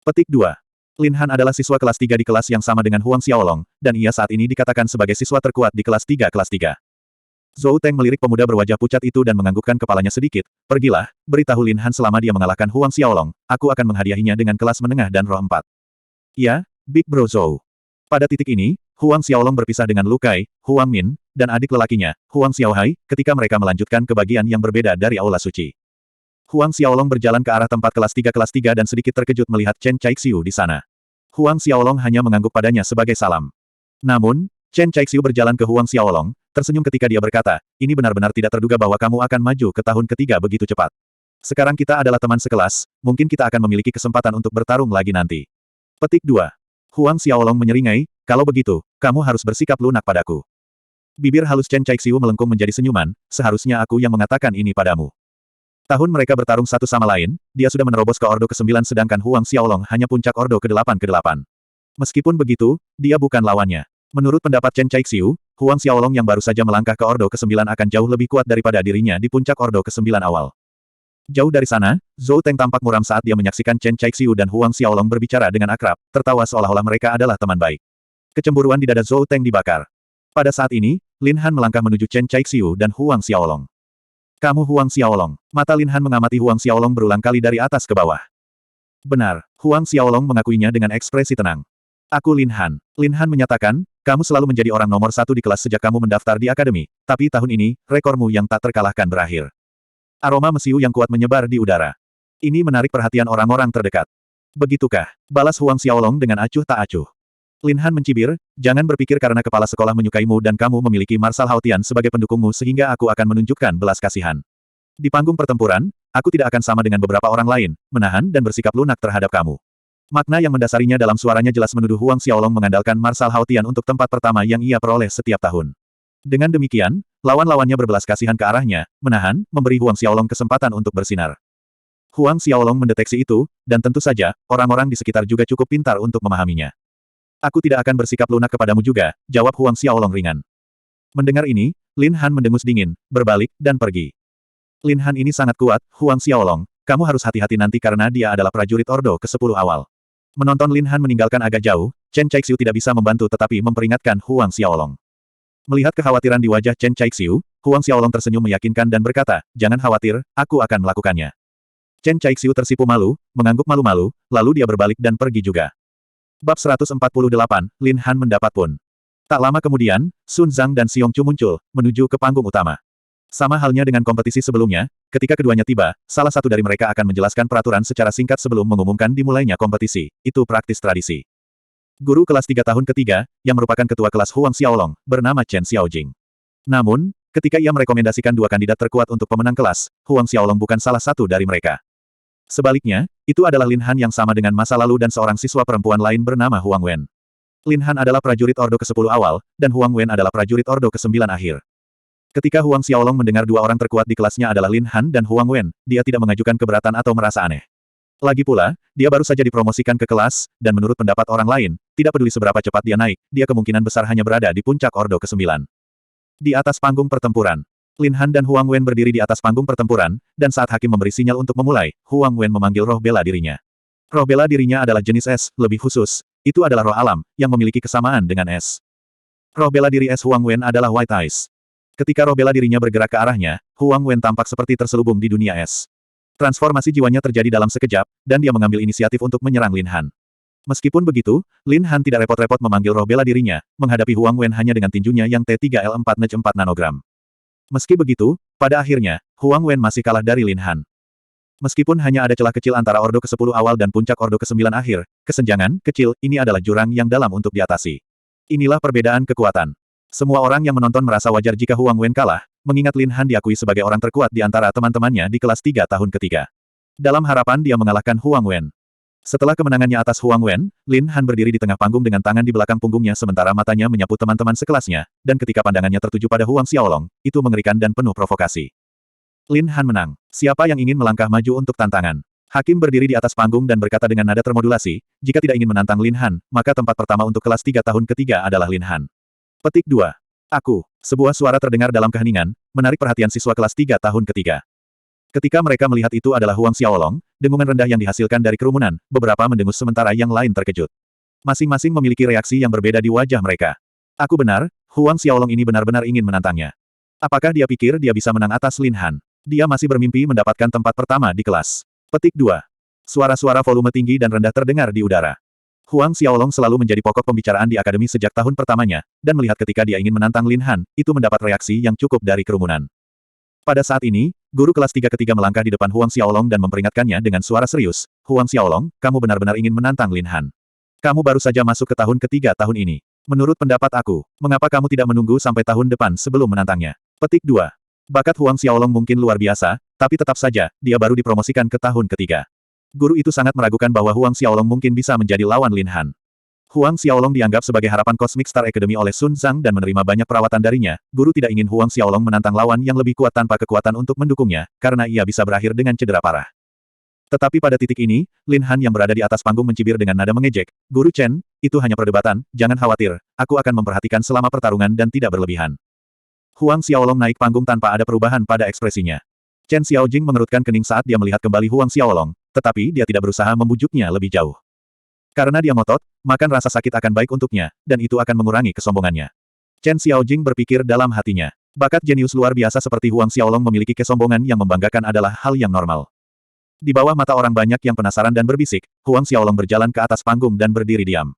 Petik 2. Lin Han adalah siswa kelas 3 di kelas yang sama dengan Huang Xiaolong, dan ia saat ini dikatakan sebagai siswa terkuat di kelas 3 kelas 3. Zhou Teng melirik pemuda berwajah pucat itu dan menganggukkan kepalanya sedikit. Pergilah, beritahu Lin Han selama dia mengalahkan Huang Xiaolong, aku akan menghadiahinya dengan kelas menengah dan roh 4. Ya, Big Bro Zhou. Pada titik ini, Huang Xiaolong berpisah dengan Lu Kai, Huang Min, dan adik lelakinya, Huang Xiaohai, ketika mereka melanjutkan ke bagian yang berbeda dari aula suci. Huang Xiaolong berjalan ke arah tempat kelas 3 dan sedikit terkejut melihat Chen Caixiu di sana. Huang Xiaolong hanya mengangguk padanya sebagai salam. Namun, Chen Caixiu berjalan ke Huang Xiaolong, tersenyum ketika dia berkata, ini benar-benar tidak terduga bahwa kamu akan maju ke tahun ketiga begitu cepat. Sekarang kita adalah teman sekelas, mungkin kita akan memiliki kesempatan untuk bertarung lagi nanti. Petik 2. Huang Xiaolong menyeringai, kalau begitu, kamu harus bersikap lunak padaku. Bibir halus Chen Caixiu melengkung menjadi senyuman, seharusnya aku yang mengatakan ini padamu. Tahun mereka bertarung satu sama lain, dia sudah menerobos ke Ordo ke-9 sedangkan Huang Xiaolong hanya puncak Ordo ke-8. Meskipun begitu, dia bukan lawannya. Menurut pendapat Chen Caixiu, Huang Xiaolong yang baru saja melangkah ke Ordo ke-9 akan jauh lebih kuat daripada dirinya di puncak Ordo ke-9 awal. Jauh dari sana, Zhou Teng tampak muram saat dia menyaksikan Chen Caixiu dan Huang Xiaolong berbicara dengan akrab, tertawa seolah-olah mereka adalah teman baik. Kecemburuan di dada Zhou Teng dibakar. Pada saat ini, Lin Han melangkah menuju Chen Caixiu dan Huang Xiaolong. Kamu Huang Xiaolong. Mata Lin Han mengamati Huang Xiaolong berulang kali dari atas ke bawah. Benar, Huang Xiaolong mengakuinya dengan ekspresi tenang. Aku Lin Han. Lin Han menyatakan, kamu selalu menjadi orang nomor 1 di kelas sejak kamu mendaftar di akademi, tapi tahun ini, rekormu yang tak terkalahkan berakhir. Aroma mesiu yang kuat menyebar di udara. Ini menarik perhatian orang-orang terdekat. Begitukah? Balas Huang Xiaolong dengan acuh tak acuh. Lin Han mencibir, jangan berpikir karena kepala sekolah menyukaimu dan kamu memiliki Marsal Haotian sebagai pendukungmu sehingga aku akan menunjukkan belas kasihan. Di panggung pertempuran, aku tidak akan sama dengan beberapa orang lain, menahan dan bersikap lunak terhadap kamu. Makna yang mendasarinya dalam suaranya jelas menuduh Huang Xiaolong mengandalkan Marsal Haotian untuk tempat pertama yang ia peroleh setiap tahun. Dengan demikian, lawan-lawannya berbelas kasihan ke arahnya, menahan, memberi Huang Xiaolong kesempatan untuk bersinar. Huang Xiaolong mendeteksi itu, dan tentu saja, orang-orang di sekitar juga cukup pintar untuk memahaminya. Aku tidak akan bersikap lunak kepadamu juga, jawab Huang Xiaolong ringan. Mendengar ini, Lin Han mendengus dingin, berbalik, dan pergi. Lin Han ini sangat kuat, Huang Xiaolong, kamu harus hati-hati nanti karena dia adalah prajurit Ordo ke-10 awal. Menonton Lin Han meninggalkan agak jauh, Chen Caixiu tidak bisa membantu tetapi memperingatkan Huang Xiaolong. Melihat kekhawatiran di wajah Chen Caixiu, Huang Xiaolong tersenyum meyakinkan dan berkata, jangan khawatir, aku akan melakukannya. Chen Caixiu tersipu malu, mengangguk malu-malu, lalu dia berbalik dan pergi juga. Bab 148, Lin Han mendapat pun. Tak lama kemudian, Sun Zhang dan Xiong Chu muncul, menuju ke panggung utama. Sama halnya dengan kompetisi sebelumnya, ketika keduanya tiba, salah satu dari mereka akan menjelaskan peraturan secara singkat sebelum mengumumkan dimulainya kompetisi. Itu praktis tradisi. Guru kelas 3 tahun ketiga, yang merupakan ketua kelas Huang Xiaolong, bernama Chen Xiaojing. Namun, ketika ia merekomendasikan dua kandidat terkuat untuk pemenang kelas, Huang Xiaolong bukan salah satu dari mereka. Sebaliknya, itu adalah Lin Han yang sama dengan masa lalu dan seorang siswa perempuan lain bernama Huang Wen. Lin Han adalah prajurit Ordo ke-10 awal, dan Huang Wen adalah prajurit Ordo ke-9 akhir. Ketika Huang Xiaolong mendengar dua orang terkuat di kelasnya adalah Lin Han dan Huang Wen, dia tidak mengajukan keberatan atau merasa aneh. Lagi pula, dia baru saja dipromosikan ke kelas, dan menurut pendapat orang lain, tidak peduli seberapa cepat dia naik, dia kemungkinan besar hanya berada di puncak Ordo ke-9. Di atas panggung pertempuran, Lin Han dan Huang Wen berdiri di atas panggung pertempuran, dan saat hakim memberi sinyal untuk memulai, Huang Wen memanggil roh bela dirinya. Roh bela dirinya adalah jenis es, lebih khusus, itu adalah roh alam, yang memiliki kesamaan dengan es. Roh bela diri es Huang Wen adalah White Ice. Ketika roh bela dirinya bergerak ke arahnya, Huang Wen tampak seperti terselubung di dunia es. Transformasi jiwanya terjadi dalam sekejap, dan dia mengambil inisiatif untuk menyerang Lin Han. Meskipun begitu, Lin Han tidak repot-repot memanggil roh bela dirinya, menghadapi Huang Wen hanya dengan tinjunya yang T3L4 nanogram. Meski begitu, pada akhirnya, Huang Wen masih kalah dari Lin Han. Meskipun hanya ada celah kecil antara Ordo ke-10 awal dan puncak Ordo ke-9 akhir, kesenjangan kecil ini adalah jurang yang dalam untuk diatasi. Inilah perbedaan kekuatan. Semua orang yang menonton merasa wajar jika Huang Wen kalah, mengingat Lin Han diakui sebagai orang terkuat di antara teman-temannya di kelas 3 tahun ketiga. Dalam harapan dia mengalahkan Huang Wen. Setelah kemenangannya atas Huang Wen, Lin Han berdiri di tengah panggung dengan tangan di belakang punggungnya sementara matanya menyapu teman-teman sekelasnya, dan ketika pandangannya tertuju pada Huang Xiaolong, itu mengerikan dan penuh provokasi. Lin Han menang. Siapa yang ingin melangkah maju untuk tantangan? Hakim berdiri di atas panggung dan berkata dengan nada termodulasi, jika tidak ingin menantang Lin Han, maka tempat pertama untuk kelas 3 tahun ketiga adalah Lin Han. Petik 2. Aku. Sebuah suara terdengar dalam keheningan, menarik perhatian siswa kelas 3 tahun ketiga. Ketika mereka melihat itu adalah Huang Xiaolong, dengungan rendah yang dihasilkan dari kerumunan, beberapa mendengus sementara yang lain terkejut. Masing-masing memiliki reaksi yang berbeda di wajah mereka. Aku benar, Huang Xiaolong ini benar-benar ingin menantangnya. Apakah dia pikir dia bisa menang atas Lin Han? Dia masih bermimpi mendapatkan tempat pertama di kelas. Petik 2. Suara-suara volume tinggi dan rendah terdengar di udara. Huang Xiaolong selalu menjadi pokok pembicaraan di akademi sejak tahun pertamanya, dan melihat ketika dia ingin menantang Lin Han, itu mendapat reaksi yang cukup dari kerumunan. Pada saat ini, guru kelas 3 ketiga melangkah di depan Huang Xiaolong dan memperingatkannya dengan suara serius, Huang Xiaolong, kamu benar-benar ingin menantang Lin Han. Kamu baru saja masuk ke tahun ketiga tahun ini. Menurut pendapat aku, mengapa kamu tidak menunggu sampai tahun depan sebelum menantangnya? Petik 2. Bakat Huang Xiaolong mungkin luar biasa, tapi tetap saja, dia baru dipromosikan ke tahun ketiga. Guru itu sangat meragukan bahwa Huang Xiaolong mungkin bisa menjadi lawan Lin Han. Huang Xiaolong dianggap sebagai harapan Cosmic Star Academy oleh Sun Zhang dan menerima banyak perawatan darinya. Guru tidak ingin Huang Xiaolong menantang lawan yang lebih kuat tanpa kekuatan untuk mendukungnya, karena ia bisa berakhir dengan cedera parah. Tetapi pada titik ini, Lin Han yang berada di atas panggung mencibir dengan nada mengejek, Guru Chen, itu hanya perdebatan, jangan khawatir, aku akan memperhatikan selama pertarungan dan tidak berlebihan. Huang Xiaolong naik panggung tanpa ada perubahan pada ekspresinya. Chen Xiaojing mengerutkan kening saat dia melihat kembali Huang Xiaolong, tetapi dia tidak berusaha membujuknya lebih jauh. Karena dia ngotot, makan rasa sakit akan baik untuknya, dan itu akan mengurangi kesombongannya. Chen Xiaojing berpikir dalam hatinya. Bakat jenius luar biasa seperti Huang Xiaolong memiliki kesombongan yang membanggakan adalah hal yang normal. Di bawah mata orang banyak yang penasaran dan berbisik, Huang Xiaolong berjalan ke atas panggung dan berdiri diam.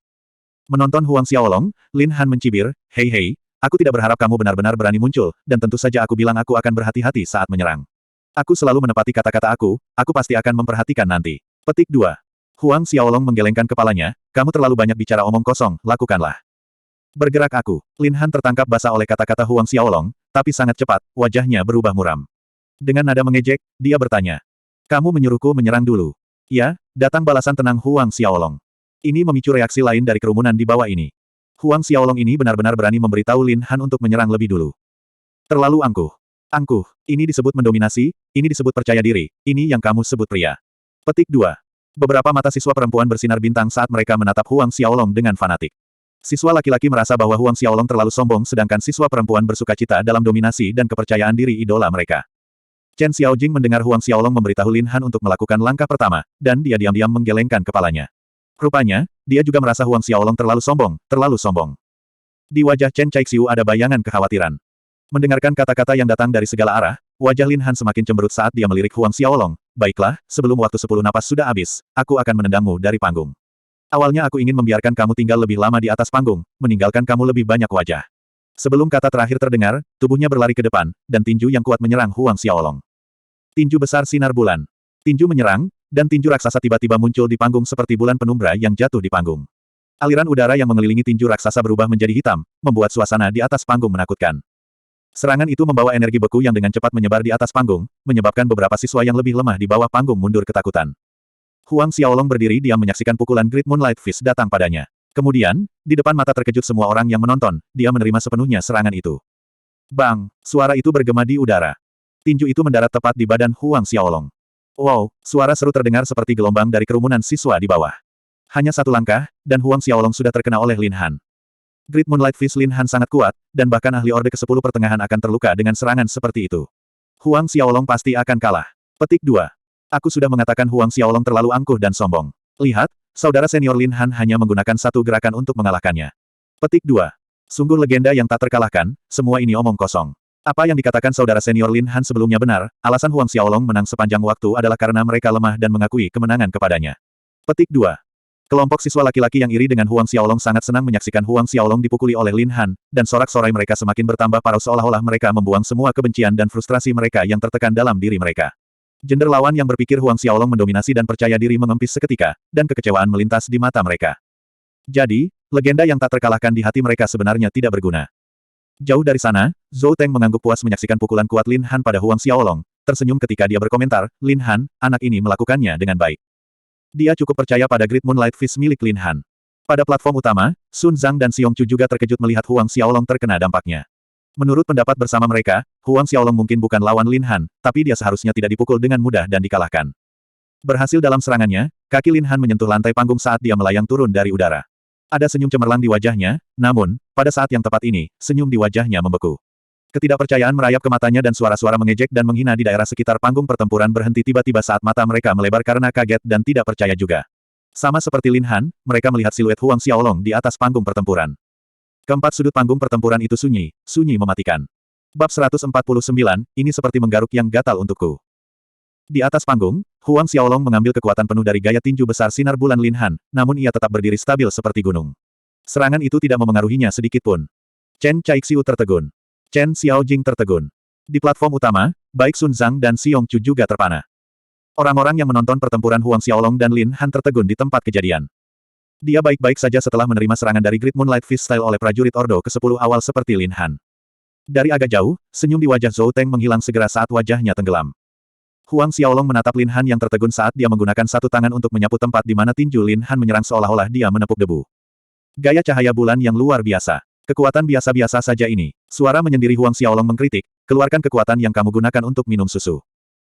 Menonton Huang Xiaolong, Lin Han mencibir, hei, aku tidak berharap kamu benar-benar berani muncul, dan tentu saja aku bilang aku akan berhati-hati saat menyerang. Aku selalu menepati kata-kata aku pasti akan memperhatikan nanti. Petik 2. Huang Xiaolong menggelengkan kepalanya, kamu terlalu banyak bicara omong kosong, lakukanlah. Bergerak aku. Lin Han tertangkap basah oleh kata-kata Huang Xiaolong, tapi sangat cepat, wajahnya berubah muram. Dengan nada mengejek, dia bertanya. Kamu menyuruhku menyerang dulu. Ya, datang balasan tenang Huang Xiaolong. Ini memicu reaksi lain dari kerumunan di bawah ini. Huang Xiaolong ini benar-benar berani memberitahu Lin Han untuk menyerang lebih dulu. Terlalu angkuh. Angkuh, ini disebut mendominasi, ini disebut percaya diri, ini yang kamu sebut pria. Petik 2. Beberapa mata siswa perempuan bersinar bintang saat mereka menatap Huang Xiaolong dengan fanatik. Siswa laki-laki merasa bahwa Huang Xiaolong terlalu sombong sedangkan siswa perempuan bersukacita dalam dominasi dan kepercayaan diri idola mereka. Chen Xiaojing mendengar Huang Xiaolong memberitahu Lin Han untuk melakukan langkah pertama, dan dia diam-diam menggelengkan kepalanya. Rupanya, dia juga merasa Huang Xiaolong terlalu sombong, terlalu sombong. Di wajah Chen Caixiu ada bayangan kekhawatiran. Mendengarkan kata-kata yang datang dari segala arah, wajah Lin Han semakin cemberut saat dia melirik Huang Xiaolong. Baiklah, sebelum waktu 10 napas sudah habis, aku akan menendangmu dari panggung. Awalnya aku ingin membiarkan kamu tinggal lebih lama di atas panggung, meninggalkan kamu lebih banyak wajah. Sebelum kata terakhir terdengar, tubuhnya berlari ke depan, dan tinju yang kuat menyerang Huang Xiaolong. Tinju besar sinar bulan. Tinju menyerang, dan tinju raksasa tiba-tiba muncul di panggung seperti bulan penumbra yang jatuh di panggung. Aliran udara yang mengelilingi tinju raksasa berubah menjadi hitam, membuat suasana di atas panggung menakutkan. Serangan itu membawa energi beku yang dengan cepat menyebar di atas panggung, menyebabkan beberapa siswa yang lebih lemah di bawah panggung mundur ketakutan. Huang Xiaolong berdiri diam menyaksikan pukulan Great Moonlight Fist datang padanya. Kemudian, di depan mata terkejut semua orang yang menonton, dia menerima sepenuhnya serangan itu. Bang! Suara itu bergema di udara. Tinju itu mendarat tepat di badan Huang Xiaolong. Wow! Suara seru terdengar seperti gelombang dari kerumunan siswa di bawah. Hanya satu langkah, dan Huang Xiaolong sudah terkena oleh Lin Han. Great Moonlight Fist Lin Han sangat kuat, dan bahkan ahli Orde ke-10 pertengahan akan terluka dengan serangan seperti itu. Huang Xiaolong pasti akan kalah. Petik 2. Aku sudah mengatakan Huang Xiaolong terlalu angkuh dan sombong. Lihat, saudara senior Lin Han hanya menggunakan satu gerakan untuk mengalahkannya. Petik 2. Sungguh legenda yang tak terkalahkan, semua ini omong kosong. Apa yang dikatakan saudara senior Lin Han sebelumnya benar, alasan Huang Xiaolong menang sepanjang waktu adalah karena mereka lemah dan mengakui kemenangan kepadanya. Petik 2. Kelompok siswa laki-laki yang iri dengan Huang Xiaolong sangat senang menyaksikan Huang Xiaolong dipukuli oleh Lin Han, dan sorak-sorai mereka semakin bertambah parau seolah-olah mereka membuang semua kebencian dan frustrasi mereka yang tertekan dalam diri mereka. Gender lawan yang berpikir Huang Xiaolong mendominasi dan percaya diri mengempis seketika, dan kekecewaan melintas di mata mereka. Jadi, legenda yang tak terkalahkan di hati mereka sebenarnya tidak berguna. Jauh dari sana, Zhou Teng mengangguk puas menyaksikan pukulan kuat Lin Han pada Huang Xiaolong, tersenyum ketika dia berkomentar, Lin Han, anak ini melakukannya dengan baik. Dia cukup percaya pada Great Moonlight Fist milik Lin Han. Pada platform utama, Sun Zhang dan Xiong Chu juga terkejut melihat Huang Xiaolong terkena dampaknya. Menurut pendapat bersama mereka, Huang Xiaolong mungkin bukan lawan Lin Han, tapi dia seharusnya tidak dipukul dengan mudah dan dikalahkan. Berhasil dalam serangannya, kaki Lin Han menyentuh lantai panggung saat dia melayang turun dari udara. Ada senyum cemerlang di wajahnya, namun, pada saat yang tepat ini, senyum di wajahnya membeku. Ketidakpercayaan merayap ke matanya dan suara-suara mengejek dan menghina di daerah sekitar panggung pertempuran berhenti tiba-tiba saat mata mereka melebar karena kaget dan tidak percaya juga. Sama seperti Lin Han, mereka melihat siluet Huang Xiaolong di atas panggung pertempuran. Keempat sudut panggung pertempuran itu sunyi, sunyi mematikan. Bab 149, ini seperti menggaruk yang gatal untukku. Di atas panggung, Huang Xiaolong mengambil kekuatan penuh dari gaya tinju besar sinar bulan Lin Han, namun ia tetap berdiri stabil seperti gunung. Serangan itu tidak memengaruhinya sedikit pun. Chen Caixiu tertegun. Chen Xiaojing tertegun. Di platform utama, baik Sun Zhang dan Xiong Chu juga terpana. Orang-orang yang menonton pertempuran Huang Xiaolong dan Lin Han tertegun di tempat kejadian. Dia baik-baik saja setelah menerima serangan dari Great Moonlight Fist Style oleh prajurit Ordo ke-10 awal seperti Lin Han. Dari agak jauh, senyum di wajah Zhou Teng menghilang segera saat wajahnya tenggelam. Huang Xiaolong menatap Lin Han yang tertegun saat dia menggunakan satu tangan untuk menyapu tempat di mana tinju Lin Han menyerang seolah-olah dia menepuk debu. Gaya cahaya bulan yang luar biasa. Kekuatan biasa-biasa saja ini. Suara menyendiri Huang Xiaolong mengkritik, keluarkan kekuatan yang kamu gunakan untuk minum susu.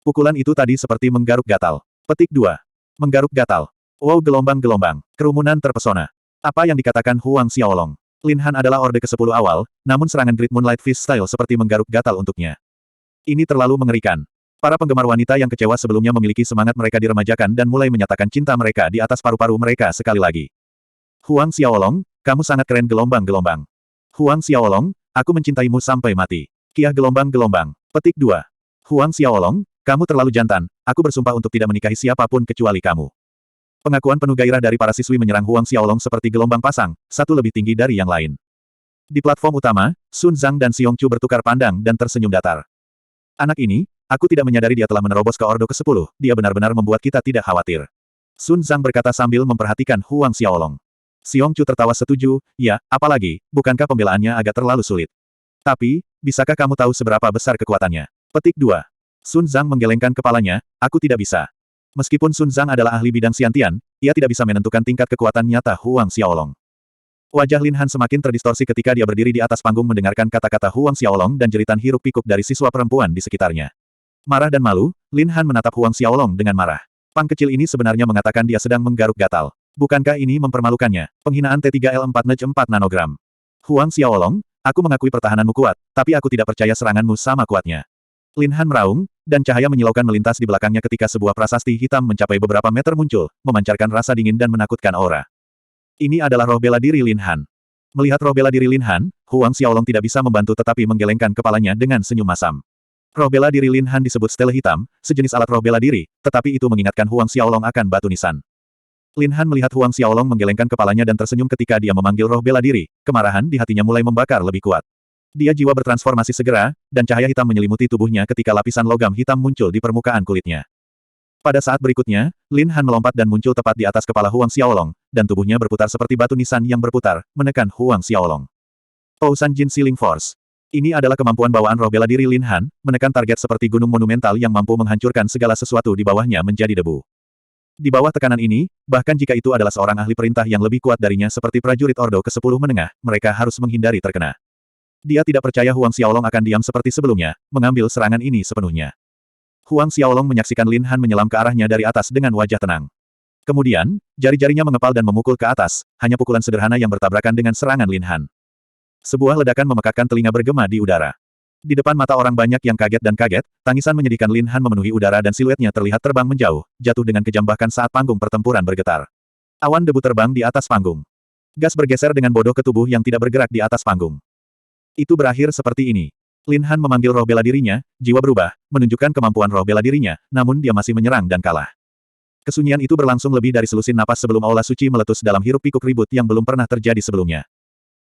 Pukulan itu tadi seperti menggaruk gatal. Petik 2. Menggaruk gatal. Wow gelombang-gelombang. Kerumunan terpesona. Apa yang dikatakan Huang Xiaolong? Lin Han adalah Orde ke-10 awal, namun serangan Great Moonlight Fist Style seperti menggaruk gatal untuknya. Ini terlalu mengerikan. Para penggemar wanita yang kecewa sebelumnya memiliki semangat mereka diremajakan dan mulai menyatakan cinta mereka di atas paru-paru mereka sekali lagi. Huang Xiaolong, kamu sangat keren gelombang-gelombang. Huang Xiaolong, aku mencintaimu sampai mati. Kiah gelombang-gelombang. Petik 2. Huang Xiaolong, kamu terlalu jantan, aku bersumpah untuk tidak menikahi siapapun kecuali kamu. Pengakuan penuh gairah dari para siswi menyerang Huang Xiaolong seperti gelombang pasang, satu lebih tinggi dari yang lain. Di platform utama, Sun Zhang dan Xiong Chu bertukar pandang dan tersenyum datar. Anak ini, aku tidak menyadari dia telah menerobos ke Ordo ke-10, dia benar-benar membuat kita tidak khawatir. Sun Zhang berkata sambil memperhatikan Huang Xiaolong. Xiong Chu tertawa setuju, ya, apalagi, bukankah pembelaannya agak terlalu sulit? Tapi, bisakah kamu tahu seberapa besar kekuatannya? Petik 2. Sun Zhang menggelengkan kepalanya, aku tidak bisa. Meskipun Sun Zhang adalah ahli bidang Xiantian, ia tidak bisa menentukan tingkat kekuatan nyata Huang Xiaolong. Wajah Lin Han semakin terdistorsi ketika dia berdiri di atas panggung mendengarkan kata-kata Huang Xiaolong dan jeritan hiruk-pikuk dari siswa perempuan di sekitarnya. Marah dan malu, Lin Han menatap Huang Xiaolong dengan marah. Pang kecil ini sebenarnya mengatakan dia sedang menggaruk gatal. Bukankah ini mempermalukannya? Penghinaan T3L4 Nej 4 nanogram. Huang Xiaolong, aku mengakui pertahananmu kuat, tapi aku tidak percaya seranganmu sama kuatnya. Lin Han meraung, dan cahaya menyilaukan melintas di belakangnya ketika sebuah prasasti hitam mencapai beberapa meter muncul, memancarkan rasa dingin dan menakutkan aura. Ini adalah roh bela diri Lin Han. Melihat roh bela diri Lin Han, Huang Xiaolong tidak bisa membantu tetapi menggelengkan kepalanya dengan senyum masam. Roh bela diri Lin Han disebut stele hitam, sejenis alat roh bela diri, tetapi itu mengingatkan Huang Xiaolong akan batu nisan. Lin Han melihat Huang Xiaolong menggelengkan kepalanya dan tersenyum ketika dia memanggil roh bela diri, kemarahan di hatinya mulai membakar lebih kuat. Dia jiwa bertransformasi segera, dan cahaya hitam menyelimuti tubuhnya ketika lapisan logam hitam muncul di permukaan kulitnya. Pada saat berikutnya, Lin Han melompat dan muncul tepat di atas kepala Huang Xiaolong, dan tubuhnya berputar seperti batu nisan yang berputar, menekan Huang Xiaolong. Pousan Jin Sealing Force. Ini adalah kemampuan bawaan roh bela diri Lin Han, menekan target seperti gunung monumental yang mampu menghancurkan segala sesuatu di bawahnya menjadi debu. Di bawah tekanan ini, bahkan jika itu adalah seorang ahli perintah yang lebih kuat darinya seperti prajurit Ordo ke-10 menengah, mereka harus menghindari terkena. Dia tidak percaya Huang Xiaolong akan diam seperti sebelumnya, mengambil serangan ini sepenuhnya. Huang Xiaolong menyaksikan Lin Han menyelam ke arahnya dari atas dengan wajah tenang. Kemudian, jari-jarinya mengepal dan memukul ke atas, hanya pukulan sederhana yang bertabrakan dengan serangan Lin Han. Sebuah ledakan memekakkan telinga bergema di udara. Di depan mata orang banyak yang kaget dan kaget, tangisan menyedihkan Lin Han memenuhi udara dan siluetnya terlihat terbang menjauh, jatuh dengan kejam bahkan saat panggung pertempuran bergetar. Awan debu terbang di atas panggung. Gas bergeser dengan bodoh ke tubuh yang tidak bergerak di atas panggung. Itu berakhir seperti ini. Lin Han memanggil roh bela dirinya, jiwa berubah, menunjukkan kemampuan roh bela dirinya, namun dia masih menyerang dan kalah. Kesunyian itu berlangsung lebih dari selusin napas sebelum aula suci meletus dalam hiruk-pikuk ribut yang belum pernah terjadi sebelumnya.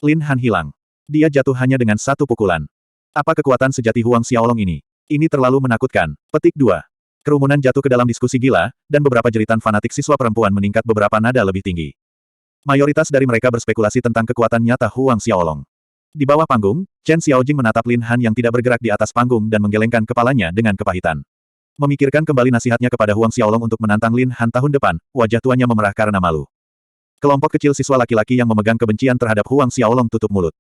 Lin Han hilang. Dia jatuh hanya dengan satu pukulan. Apa kekuatan sejati Huang Xiaolong ini? Ini terlalu menakutkan. Petik 2. Kerumunan jatuh ke dalam diskusi gila, dan beberapa jeritan fanatik siswa perempuan meningkat beberapa nada lebih tinggi. Mayoritas dari mereka berspekulasi tentang kekuatan nyata Huang Xiaolong. Di bawah panggung, Chen Xiaojing menatap Lin Han yang tidak bergerak di atas panggung dan menggelengkan kepalanya dengan kepahitan. Memikirkan kembali nasihatnya kepada Huang Xiaolong untuk menantang Lin Han tahun depan, wajah tuanya memerah karena malu. Kelompok kecil siswa laki-laki yang memegang kebencian terhadap Huang Xiaolong tutup mulut.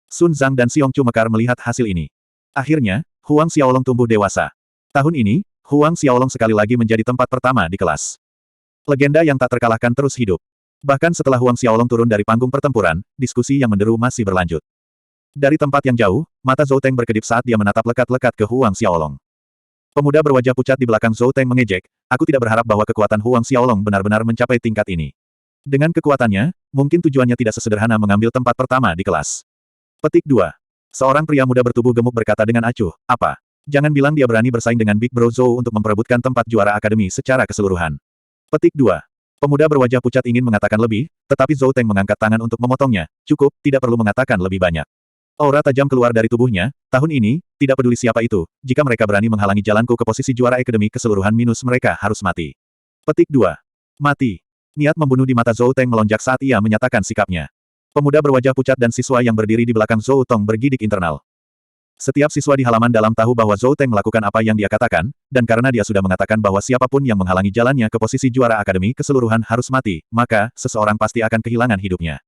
Sun Zhang dan Xiong Chu mekar melihat hasil ini. Akhirnya, Huang Xiaolong tumbuh dewasa. Tahun ini, Huang Xiaolong sekali lagi menjadi tempat pertama di kelas. Legenda yang tak terkalahkan terus hidup. Bahkan setelah Huang Xiaolong turun dari panggung pertempuran, diskusi yang menderu masih berlanjut. Dari tempat yang jauh, mata Zhou Teng berkedip saat dia menatap lekat-lekat ke Huang Xiaolong. Pemuda berwajah pucat di belakang Zhou Teng mengejek, aku tidak berharap bahwa kekuatan Huang Xiaolong benar-benar mencapai tingkat ini. Dengan kekuatannya, mungkin tujuannya tidak sesederhana mengambil tempat pertama di kelas. Petik 2. Seorang pria muda bertubuh gemuk berkata dengan acuh, apa? Jangan bilang dia berani bersaing dengan Big Bro Zhou untuk memperebutkan tempat juara akademi secara keseluruhan. Petik 2. Pemuda berwajah pucat ingin mengatakan lebih, tetapi Zhou Teng mengangkat tangan untuk memotongnya, cukup, tidak perlu mengatakan lebih banyak. Aura tajam keluar dari tubuhnya, tahun ini, tidak peduli siapa itu, jika mereka berani menghalangi jalanku ke posisi juara akademi keseluruhan minus mereka harus mati. Petik 2. Mati. Niat membunuh di mata Zhou Teng melonjak saat ia menyatakan sikapnya. Pemuda berwajah pucat dan siswa yang berdiri di belakang Zhou Tong bergidik internal. Setiap siswa di halaman dalam tahu bahwa Zhou Teng melakukan apa yang dia katakan, dan karena dia sudah mengatakan bahwa siapapun yang menghalangi jalannya ke posisi juara akademi keseluruhan harus mati, maka, seseorang pasti akan kehilangan hidupnya.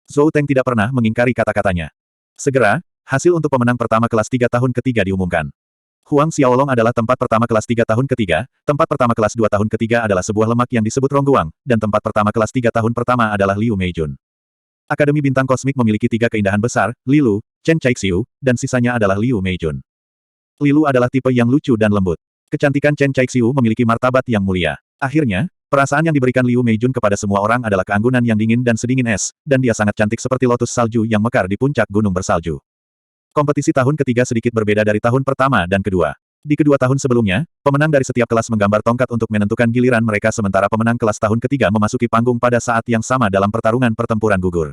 Zhou Teng tidak pernah mengingkari kata-katanya. Segera, hasil untuk pemenang pertama kelas 3 tahun ketiga diumumkan. Huang Xiaolong adalah tempat pertama kelas 3 tahun ketiga, tempat pertama kelas 2 tahun ketiga adalah sebuah lemak yang disebut Rongguang, dan tempat pertama kelas 3 tahun pertama adalah Liu Meijun. Akademi Bintang Kosmik memiliki 3 keindahan besar, Li Lu, Chen Caixiu, dan sisanya adalah Liu Meijun. Li Lu adalah tipe yang lucu dan lembut. Kecantikan Chen Caixiu memiliki martabat yang mulia. Akhirnya, perasaan yang diberikan Liu Meijun kepada semua orang adalah keanggunan yang dingin dan sedingin es, dan dia sangat cantik seperti lotus salju yang mekar di puncak gunung bersalju. Kompetisi tahun ketiga sedikit berbeda dari tahun pertama dan kedua. Di kedua tahun sebelumnya, pemenang dari setiap kelas menggambar tongkat untuk menentukan giliran mereka sementara pemenang kelas tahun ketiga memasuki panggung pada saat yang sama dalam pertarungan pertempuran gugur.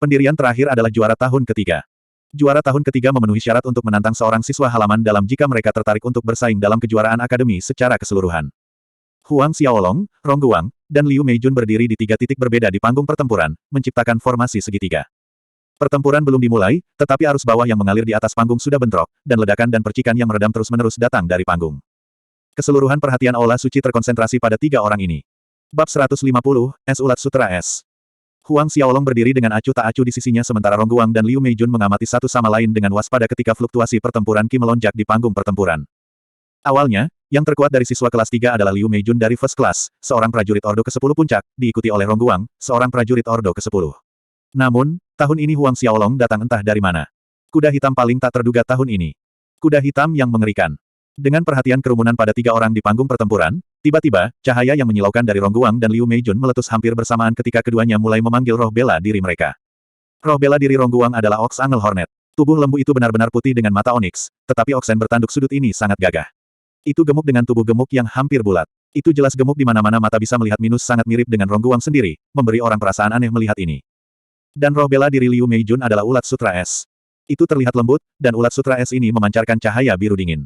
Pendirian terakhir adalah juara tahun ketiga. Juara tahun ketiga memenuhi syarat untuk menantang seorang siswa halaman dalam jika mereka tertarik untuk bersaing dalam kejuaraan akademi secara keseluruhan. Huang Xiaolong, Rongguang, dan Liu Meijun berdiri di 3 titik berbeda di panggung pertempuran, menciptakan formasi segitiga. Pertempuran belum dimulai, tetapi arus bawah yang mengalir di atas panggung sudah bentrok, dan ledakan dan percikan yang meredam terus-menerus datang dari panggung. Keseluruhan perhatian aula suci terkonsentrasi pada 3 orang ini. Bab 150, Es Ulat Sutra Es. Huang Xiaolong berdiri dengan acuh tak acuh di sisinya sementara Rongguang dan Liu Meijun mengamati satu sama lain dengan waspada ketika fluktuasi pertempuran Qi melonjak di panggung pertempuran. Awalnya, yang terkuat dari siswa kelas 3 adalah Liu Meijun dari First Class, seorang prajurit Ordo ke-10 puncak, diikuti oleh Rongguang, seorang prajurit Ordo ke-10. Namun, tahun ini Huang Xiaolong datang entah dari mana. Kuda hitam paling tak terduga tahun ini. Kuda hitam yang mengerikan. Dengan perhatian kerumunan pada 3 orang di panggung pertempuran, tiba-tiba, cahaya yang menyilaukan dari Rongguang dan Liu Meijun meletus hampir bersamaan ketika keduanya mulai memanggil roh bela diri mereka. Roh bela diri Rongguang adalah Ox Angel Hornet. Tubuh lembu itu benar-benar putih dengan mata onyx, tetapi Oxen bertanduk sudut ini sangat gagah. Itu gemuk dengan tubuh gemuk yang hampir bulat. Itu jelas gemuk di mana-mana mata bisa melihat minus sangat mirip dengan Rongguang sendiri, memberi orang perasaan aneh melihat ini. Dan roh bela diri Liu Meijun adalah Ulat Sutra Es. Itu terlihat lembut, dan ulat sutra es ini memancarkan cahaya biru dingin.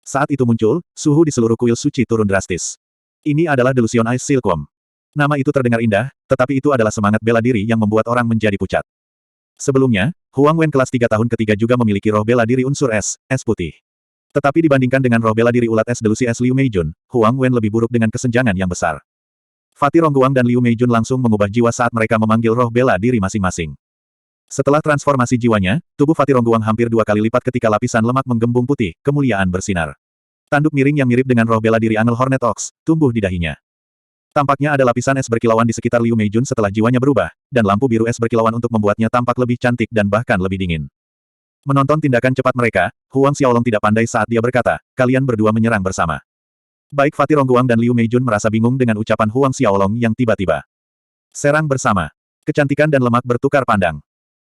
Saat itu muncul, suhu di seluruh kuil suci turun drastis. Ini adalah Delusion Ice Silkworm. Nama itu terdengar indah, tetapi itu adalah semangat bela diri yang membuat orang menjadi pucat. Sebelumnya, Huang Wen kelas 3 tahun ketiga juga memiliki roh bela diri unsur es putih. Tetapi dibandingkan dengan roh bela diri ulat es delusi es Liu Meijun, Huang Wen lebih buruk dengan kesenjangan yang besar. Fatih Rongguang dan Liu Meijun langsung mengubah jiwa saat mereka memanggil roh bela diri masing-masing. Setelah transformasi jiwanya, tubuh Fatih Rongguang hampir 2 kali lipat ketika lapisan lemak menggembung putih, kemuliaan bersinar. Tanduk miring yang mirip dengan roh bela diri Angel Hornet Ox, tumbuh di dahinya. Tampaknya ada lapisan es berkilauan di sekitar Liu Meijun setelah jiwanya berubah, dan lampu biru es berkilauan untuk membuatnya tampak lebih cantik dan bahkan lebih dingin. Menonton tindakan cepat mereka, Huang Xiaolong tidak pandai saat dia berkata, kalian berdua menyerang bersama. Baik Fatih Rongguang dan Liu Meijun merasa bingung dengan ucapan Huang Xiaolong yang tiba-tiba. Serang bersama. Kecantikan dan lemak bertukar pandang.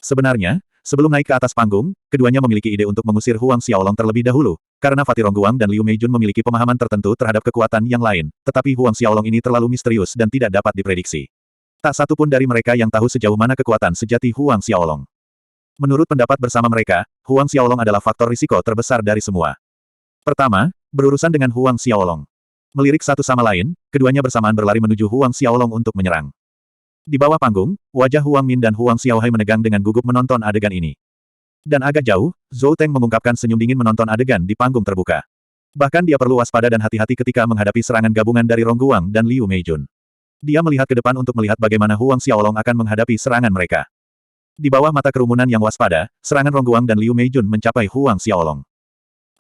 Sebenarnya, sebelum naik ke atas panggung, keduanya memiliki ide untuk mengusir Huang Xiaolong terlebih dahulu, karena Fatih Rongguang dan Liu Meijun memiliki pemahaman tertentu terhadap kekuatan yang lain, tetapi Huang Xiaolong ini terlalu misterius dan tidak dapat diprediksi. Tak satu pun dari mereka yang tahu sejauh mana kekuatan sejati Huang Xiaolong. Menurut pendapat bersama mereka, Huang Xiaolong adalah faktor risiko terbesar dari semua. Pertama, berurusan dengan Huang Xiaolong. Melirik satu sama lain, keduanya bersamaan berlari menuju Huang Xiaolong untuk menyerang. Di bawah panggung, wajah Huang Min dan Huang Xiaohai menegang dengan gugup menonton adegan ini. Dan agak jauh, Zhou Teng mengungkapkan senyum dingin menonton adegan di panggung terbuka. Bahkan dia perlu waspada dan hati-hati ketika menghadapi serangan gabungan dari Rongguang dan Liu Meijun. Dia melihat ke depan untuk melihat bagaimana Huang Xiaolong akan menghadapi serangan mereka. Di bawah mata kerumunan yang waspada, serangan Rongguang dan Liu Meijun mencapai Huang Xiaolong.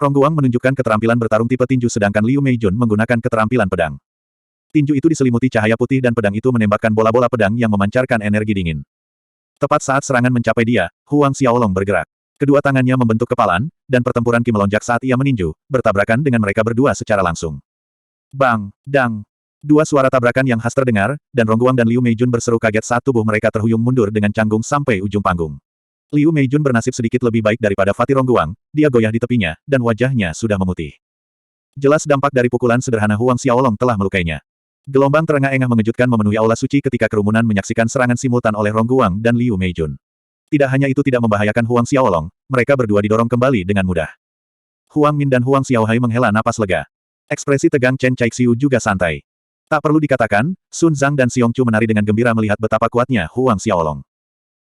Rongguang menunjukkan keterampilan bertarung tipe tinju sedangkan Liu Meijun menggunakan keterampilan pedang. Tinju itu diselimuti cahaya putih dan pedang itu menembakkan bola-bola pedang yang memancarkan energi dingin. Tepat saat serangan mencapai dia, Huang Xiaolong bergerak. Kedua tangannya membentuk kepalan, dan pertempuran Qi melonjak saat ia meninju, bertabrakan dengan mereka berdua secara langsung. Bang! Dang! Dua suara tabrakan yang khas terdengar, dan Rongguang dan Liu Meijun berseru kaget saat tubuh mereka terhuyung mundur dengan canggung sampai ujung panggung. Liu Meijun bernasib sedikit lebih baik daripada Fatih Rongguang, dia goyah di tepinya, dan wajahnya sudah memutih. Jelas dampak dari pukulan sederhana Huang Xiaolong telah melukainya. Gelombang terengah-engah mengejutkan memenuhi aula suci ketika kerumunan menyaksikan serangan simultan oleh Rongguang dan Liu Meijun. Tidak hanya itu tidak membahayakan Huang Xiaolong, mereka berdua didorong kembali dengan mudah. Huang Min dan Huang Xiaohai menghela napas lega. Ekspresi tegang Chen Caixiu juga santai. Tak perlu dikatakan, Sun Zhang dan Xiong Chu menari dengan gembira melihat betapa kuatnya Huang Xiaolong.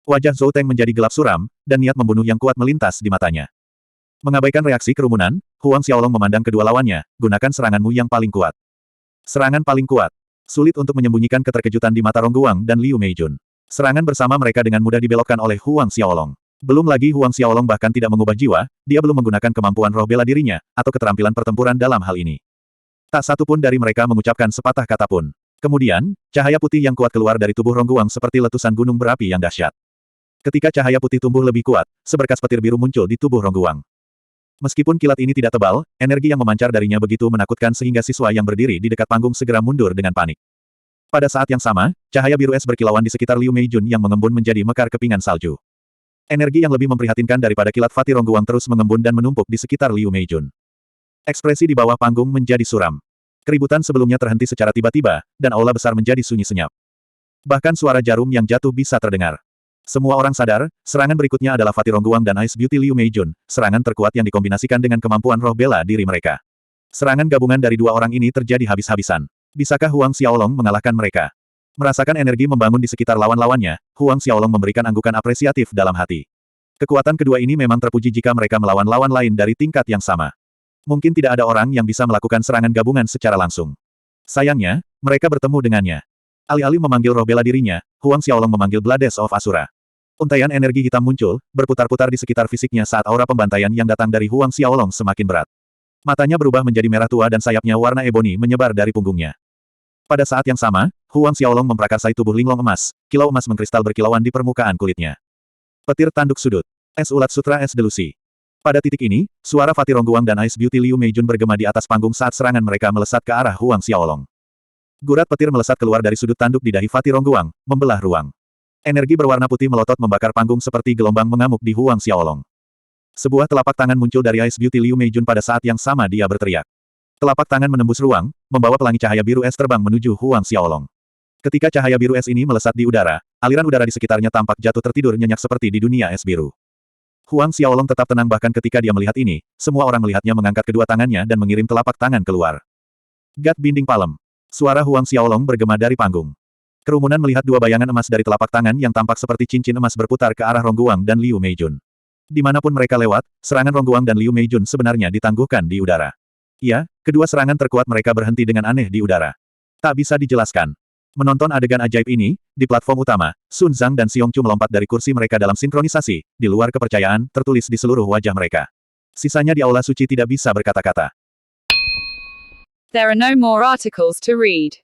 Wajah Zhou Teng menjadi gelap suram, dan niat membunuh yang kuat melintas di matanya. Mengabaikan reaksi kerumunan, Huang Xiaolong memandang kedua lawannya, gunakan seranganmu yang paling kuat. Serangan paling kuat. Sulit untuk menyembunyikan keterkejutan di mata Rongguang dan Liu Meijun. Serangan bersama mereka dengan mudah dibelokkan oleh Huang Xiaolong. Belum lagi Huang Xiaolong bahkan tidak mengubah jiwa, dia belum menggunakan kemampuan roh bela dirinya, atau keterampilan pertempuran dalam hal ini. Tak satu pun dari mereka mengucapkan sepatah kata pun. Kemudian, cahaya putih yang kuat keluar dari tubuh Rongguang seperti letusan gunung berapi yang dahsyat. Ketika cahaya putih tumbuh lebih kuat, seberkas petir biru muncul di tubuh Rongguang. Meskipun kilat ini tidak tebal, energi yang memancar darinya begitu menakutkan sehingga siswa yang berdiri di dekat panggung segera mundur dengan panik. Pada saat yang sama, cahaya biru es berkilauan di sekitar Liu Meijun yang mengembun menjadi mekar kepingan salju. Energi yang lebih memprihatinkan daripada kilat Fatih Rongguang terus mengembun dan menumpuk di sekitar Liu Meijun. Ekspresi di bawah panggung menjadi suram. Keributan sebelumnya terhenti secara tiba-tiba, dan aula besar menjadi sunyi senyap. Bahkan suara jarum yang jatuh bisa terdengar. Semua orang sadar, serangan berikutnya adalah Fatih Rongguang dan Ice Beauty Liu Meijun, serangan terkuat yang dikombinasikan dengan kemampuan roh bela diri mereka. Serangan gabungan dari dua orang ini terjadi habis-habisan. Bisakah Huang Xiaolong mengalahkan mereka? Merasakan energi membangun di sekitar lawan-lawannya, Huang Xiaolong memberikan anggukan apresiatif dalam hati. Kekuatan kedua ini memang terpuji jika mereka melawan lawan lain dari tingkat yang sama. Mungkin tidak ada orang yang bisa melakukan serangan gabungan secara langsung. Sayangnya, mereka bertemu dengannya. Alih-alih memanggil roh bela dirinya, Huang Xiaolong memanggil Blades of Asura. Untaian energi hitam muncul, berputar-putar di sekitar fisiknya saat aura pembantaian yang datang dari Huang Xiaolong semakin berat. Matanya berubah menjadi merah tua dan sayapnya warna eboni menyebar dari punggungnya. Pada saat yang sama, Huang Xiaolong memprakarsai tubuh linglong emas, kilau emas mengkristal berkilauan di permukaan kulitnya. Petir tanduk sudut. Es ulat sutra es delusi. Pada titik ini, suara Fatih Rongguang dan Ice Beauty Liu Meijun bergema di atas panggung saat serangan mereka melesat ke arah Huang Xiaolong. Gurat petir melesat keluar dari sudut tanduk di dahi Fatih Rongguang, membelah ruang. Energi berwarna putih melotot membakar panggung seperti gelombang mengamuk di Huang Xiaolong. Sebuah telapak tangan muncul dari Ice Beauty Liu Meijun pada saat yang sama dia berteriak. Telapak tangan menembus ruang, membawa pelangi cahaya biru es terbang menuju Huang Xiaolong. Ketika cahaya biru es ini melesat di udara, aliran udara di sekitarnya tampak jatuh tertidur nyenyak seperti di dunia es biru. Huang Xiaolong tetap tenang bahkan ketika dia melihat ini, semua orang melihatnya mengangkat kedua tangannya dan mengirim telapak tangan keluar. God Binding Palem. Suara Huang Xiaolong bergema dari panggung. Kerumunan melihat dua bayangan emas dari telapak tangan yang tampak seperti cincin emas berputar ke arah Rongguang dan Liu Meijun. Dimanapun mereka lewat, serangan Rongguang dan Liu Meijun sebenarnya ditangguhkan di udara. Ya, kedua serangan terkuat mereka berhenti dengan aneh di udara. Tak bisa dijelaskan. Menonton adegan ajaib ini, di platform utama, Sun Zhang dan Xiong Chu melompat dari kursi mereka dalam sinkronisasi, di luar kepercayaan, tertulis di seluruh wajah mereka. Sisanya di aula suci tidak bisa berkata-kata. There are no more articles to read.